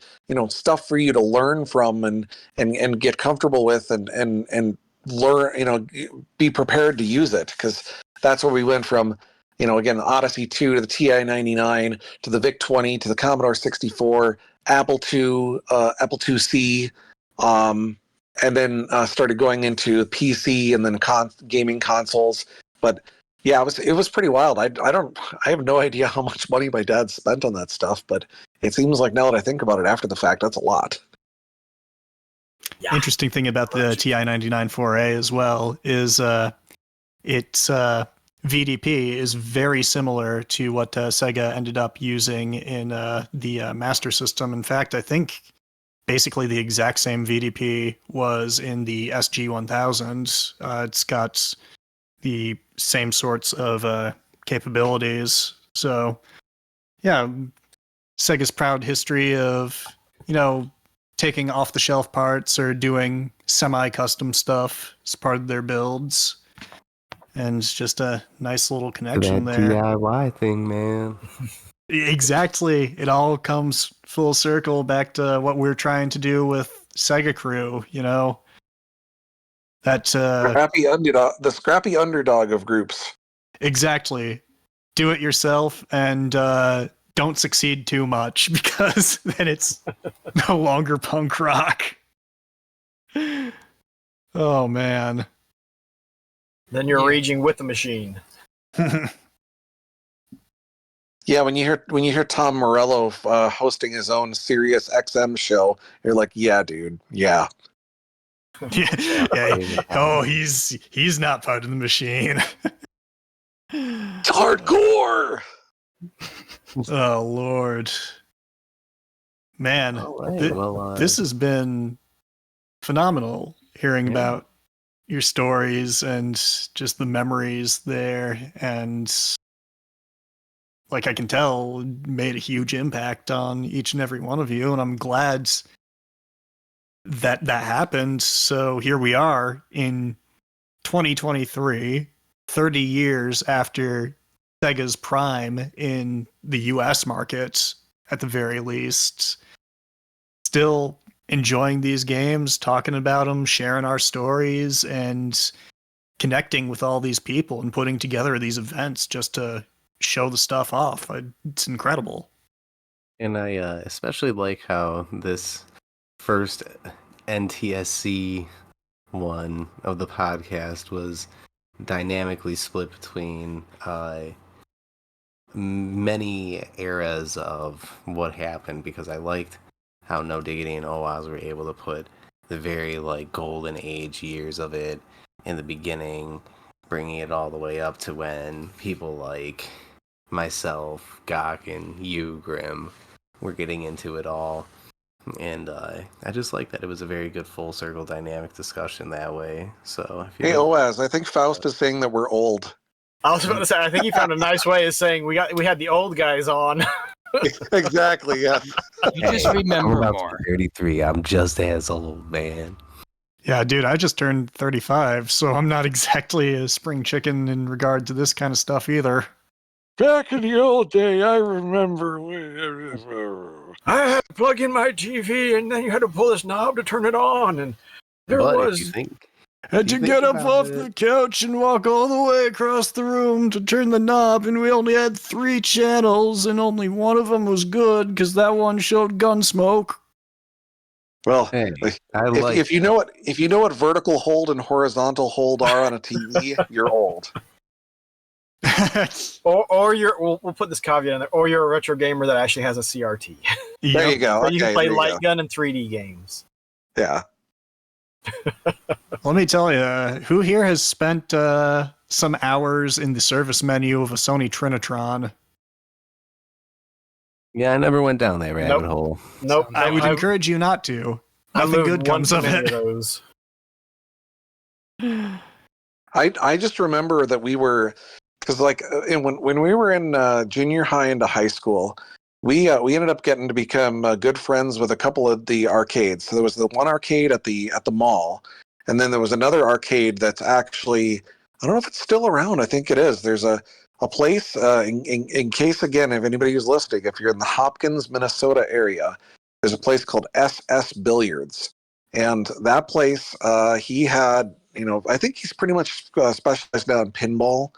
stuff for you to learn from and get comfortable with and learn, be prepared to use it, because that's where we went from, again, Odyssey 2 to the TI 99 to the VIC 20 to the Commodore 64, Apple II, Apple IIc, and then started going into PC and then gaming consoles. But yeah, it was pretty wild. I have no idea how much money my dad spent on that stuff, but it seems like now that I think about it after the fact, that's a lot. Yeah. Interesting thing about the TI 99 4A as well is its VDP is very similar to what Sega ended up using in the Master System. In fact, I think basically the exact same VDP was in the SG-1000. It's got the same sorts of capabilities. So, yeah, Sega's proud history of, taking off-the-shelf parts or doing semi-custom stuff as part of their builds. And it's just a nice little connection that there. DIY thing, man. Exactly. It all comes full circle back to what we're trying to do with SegaCrew, That the scrappy underdog of groups. Exactly. Do it yourself and don't succeed too much, because then it's no longer punk rock. Oh man. Then you're raging with the machine. Yeah, when you hear Tom Morello hosting his own Sirius XM show, you're like, yeah, dude, yeah. Yeah. Oh, he's not part of the machine. It's hardcore. Oh Lord, man, this has been phenomenal hearing about your stories and just the memories there, and like I can tell, made a huge impact on each and every one of you, and I'm glad that happened. So here we are in 2023, 30 years after Sega's prime in the US market, at the very least, still enjoying these games, talking about them, sharing our stories, and connecting with all these people and putting together these events just to show the stuff off. It's incredible. And I especially like how this first NTSC one of the podcast was dynamically split between many eras of what happened, because I liked how No Diggity and OWASP were able to put the very golden age years of it in the beginning, bringing it all the way up to when people like myself, Gok, and you, Grim, were getting into it all. And I just like that it was a very good full circle dynamic discussion that way. So hey, OAS, I think Faust is saying that we're old. I was about to say, I think he found a nice way of saying we had the old guys on. Exactly, yes. You just remember I'm more. 33. I'm just as old, man. Yeah, dude, I just turned 35, so I'm not exactly a spring chicken in regard to this kind of stuff either. Back in the old day, I remember. I had to plug in my TV, and then you had to pull this knob to turn it on, and there But was. if you think, Had You to think get up about off it. the couch and walk all the way across the room to turn the knob, and we only had 3 channels, and only one of them was good because that one showed Gunsmoke. Well, hey, like, I like if you know what vertical hold and horizontal hold are on a TV, you're old. Or we'll put this caveat in there, or you're a retro gamer that actually has a CRT. There you Yep. go. So you can Okay, play there you light go. gun and 3D games. Yeah. Let me tell you, who here has spent some hours in the service menu of a Sony Trinitron? Yeah, I never went down that rabbit Nope. hole. Nope. I would I've- encourage you not to. I Nothing moved good one comes too of many it. of those. I just remember that we were, because like when we were in junior high into high school, we ended up getting to become good friends with a couple of the arcades. So there was the one arcade at the mall, and then there was another arcade that's actually, I don't know if it's still around. I think it is. There's a place in case, again, if anybody who's listening, if you're in the Hopkins, Minnesota area, there's a place called SS Billiards, and that place he had, I think he's pretty much specialized now in pinball,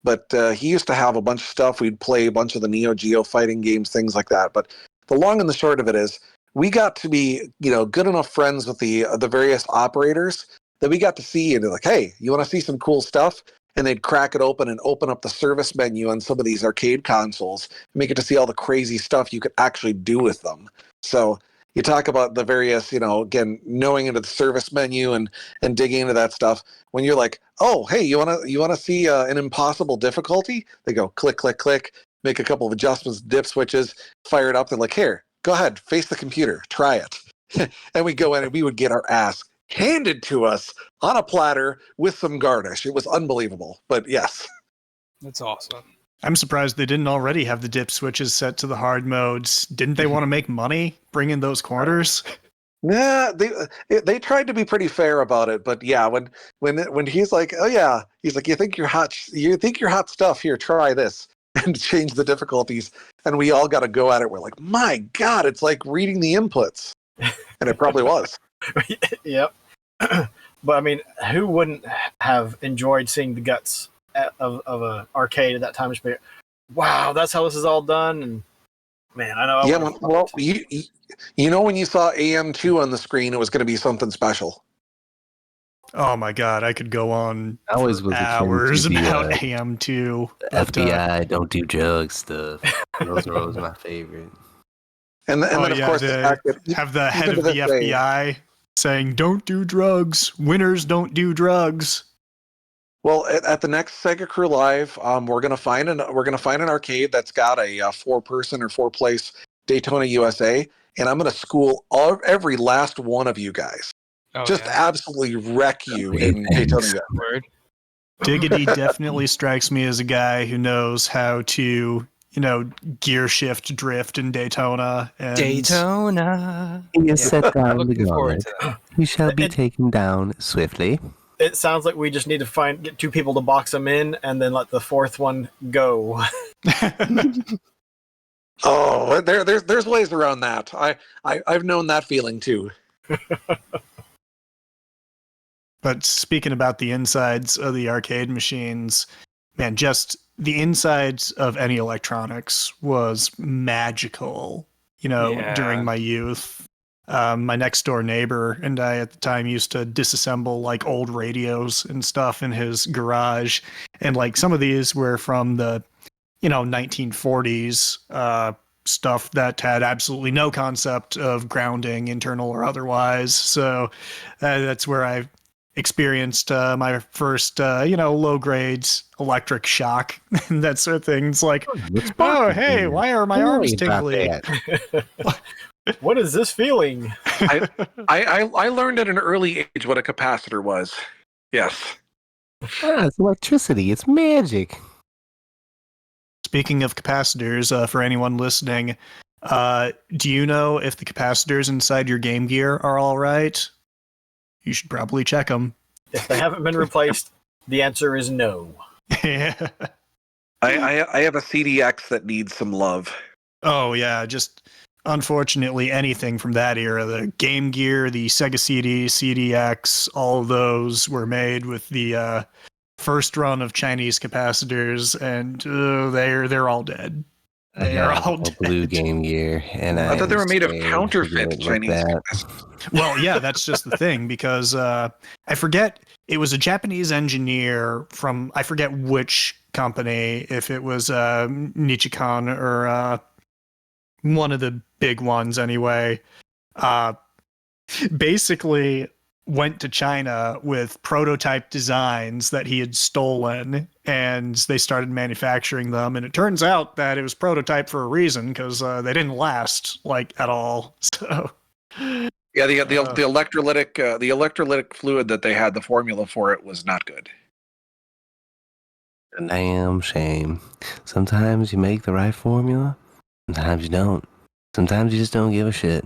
but he used to have a bunch of stuff. We'd play a bunch of the Neo Geo fighting games, things like that. But the long and the short of it is, we got to be, good enough friends with the various operators that we got to see, and they're like, hey, you want to see some cool stuff? And they'd crack it open and open up the service menu on some of these arcade consoles and make it to see all the crazy stuff you could actually do with them. So you talk about the various, again, knowing into the service menu and digging into that stuff. When you're like, oh, hey, you wanna see an impossible difficulty? They go click, click, click, make a couple of adjustments, dip switches, fire it up. They're like, here, go ahead, face the computer, try it. And we go in and we would get our ass handed to us on a platter with some garnish. It was unbelievable. But yes. That's awesome. I'm surprised they didn't already have the dip switches set to the hard modes. Didn't they want to make money bringing those corners? Yeah, they tried to be pretty fair about it, but yeah, when he's like, oh yeah, he's like, you think you're hot stuff, here, try this, and change the difficulties, and we all got to go at it. We're like, my God, it's like reading the inputs, and it probably was. Yep. But I mean, who wouldn't have enjoyed seeing the guts of an arcade at that time? Just be, wow, that's how this is all done. And man, I know. Yeah, well, you know, when you saw AM2 on the screen, it was going to be something special. Oh my god, I could go on I always for was akin hours to the, about AM2. FBI don't do drug stuff. Those are always my favorite. And then of course the fact that have the head even of to the this day- FBI saying, "Don't do drugs. Winners don't do drugs." Well, at the next SegaCrew Live, we're gonna find an arcade that's got a 4-person or 4-place Daytona USA, and I'm gonna school every last one of you guys. Oh, Just yeah. absolutely wreck you Okay, in thanks. Daytona USA. Word. Diggity definitely strikes me as a guy who knows how to, gear shift drift in Daytona. And Daytona. He Yeah, has set down the looking forward gauntlet. to that. He shall be It- taken down swiftly. It sounds like we just need to get 2 people to box them in, and then let the 4th one go. Oh, there's ways around that. I've known that feeling too. But speaking about the insides of the arcade machines, man, just the insides of any electronics was magical, Yeah. during my youth. My next door neighbor and I at the time used to disassemble like old radios and stuff in his garage. And like some of these were from the, 1940s, stuff that had absolutely no concept of grounding, internal or otherwise. So that's where I experienced my first, low grades electric shock and that sort of thing. It's like, oh, hey, why are my arms tingly? What is this feeling? I learned at an early age what a capacitor was. Yes. It's electricity. It's magic. Speaking of capacitors, for anyone listening, do you know if the capacitors inside your Game Gear are all right? You should probably check them. If they haven't been replaced, the answer is no. Yeah. I have a CDX that needs some love. Oh yeah, just unfortunately anything from that era, the Game Gear, the Sega CD, CDX, all of those were made with the first run of Chinese capacitors, and they're all dead. I They are have all a blue dead. Game Gear, and I thought they were made of ashamed to counterfeit get with Chinese. that. Well, yeah, that's just the thing because I forget it was a Japanese engineer from I forget which company, if it was Nichicon or one of the big ones anyway. Uh, basically went to China with prototype designs that he had stolen, and they started manufacturing them. And it turns out that it was prototype for a reason because they didn't last like at all. So. Yeah, the electrolytic fluid that they had, the formula for it was not good. A damn shame. Sometimes you make the right formula, sometimes you don't. Sometimes you just don't give a shit.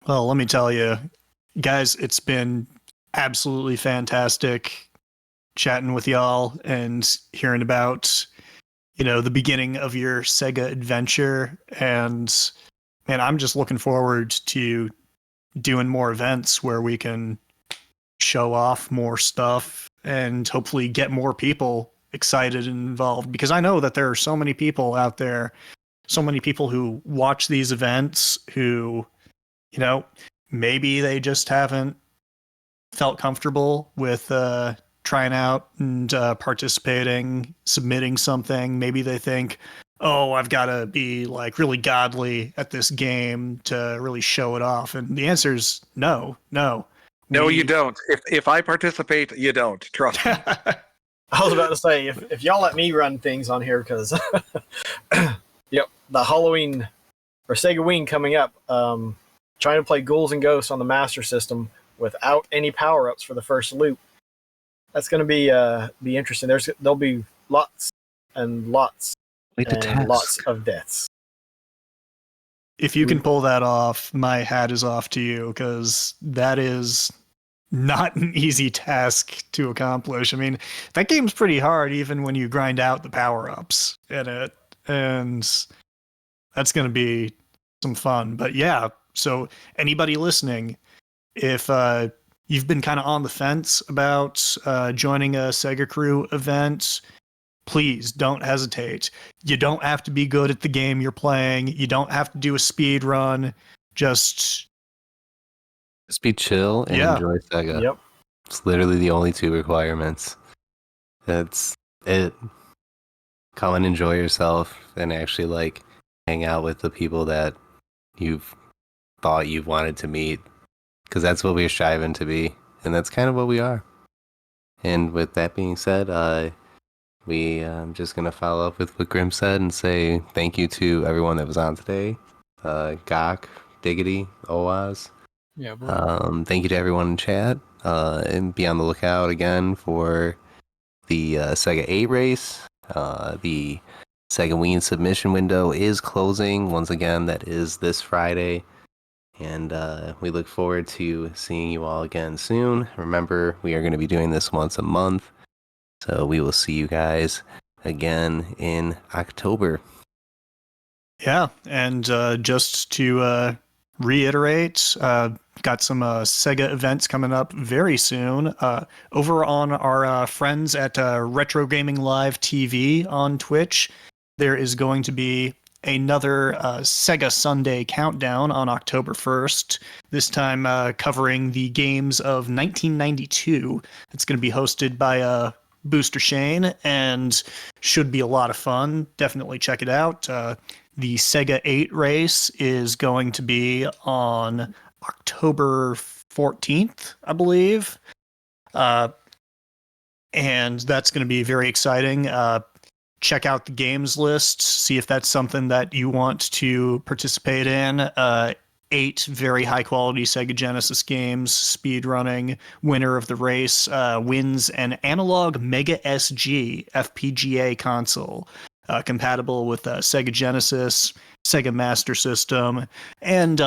Well, let me tell you, guys, it's been absolutely fantastic chatting with y'all and hearing about, the beginning of your Sega adventure. And man, I'm just looking forward to doing more events where we can show off more stuff and hopefully get more people excited and involved, because I know that there are so many people out there, so many people who watch these events who, maybe they just haven't felt comfortable with trying out and participating, submitting something. Maybe they think, oh, I've got to be like really godly at this game to really show it off. And the answer is no. No, you don't. If I participate, you don't. Trust me. I was about to say, if y'all let me run things on here, because yep, the Halloween or Sega Wing coming up, trying to play Ghouls and Ghosts on the Master System without any power-ups for the first loop. That's going to be interesting. There'll be lots and lots and lots of deaths. If you can pull that off, my hat is off to you, because that is not an easy task to accomplish. I mean, that game's pretty hard even when you grind out the power-ups in it, and that's going to be some fun. But yeah, so anybody listening, if you've been kind of on the fence about joining a SegaCrew event, please don't hesitate. You don't have to be good at the game you're playing. You don't have to do a speed run. Just be chill and enjoy Sega. Yep. It's literally the only two requirements. That's it. Come and enjoy yourself and actually like hang out with the people that you've thought you've wanted to meet, because that's what we're striving to be, and that's kind of what we are. And with that being said, I'm just gonna follow up with what Grim said and say thank you to everyone that was on today. Gok, Diggity, Oaz. Yeah, bro. Thank you to everyone in chat. And be on the lookout again for the Sega 8 race. The Sega Wii submission window is closing once again. That is this Friday. And we look forward to seeing you all again soon. Remember, we are going to be doing this once a month. So we will see you guys again in October. Yeah, and just to reiterate, got some Sega events coming up very soon. Over on our friends at Retro Gaming Live TV on Twitch, there is going to be another Sega Sunday countdown on October 1st, this time covering the games of 1992. It's going to be hosted by Booster Shane and should be a lot of fun. Definitely check it out. The Sega 8 race is going to be on October 14th, I believe. And that's going to be very exciting. Check out the games list, see if that's something that you want to participate in. 8 very high quality Sega Genesis games, speedrunning. Winner of the race wins an analog Mega SG FPGA console, compatible with Sega Genesis, Sega Master System, and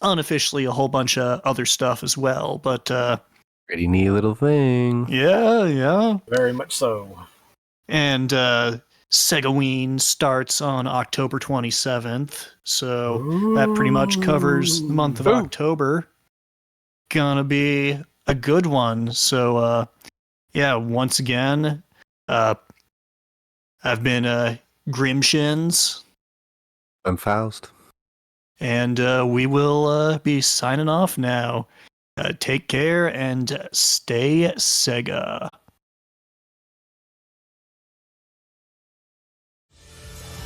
unofficially a whole bunch of other stuff as well. But Pretty neat little thing. Yeah. Very much so. And Segaween starts on October 27th. So that pretty much covers the month of Ooh. October. Gonna be a good one. So, yeah, once again, I've been GrimShins, I'm Faust. and we will be signing off now. Take care and stay Sega.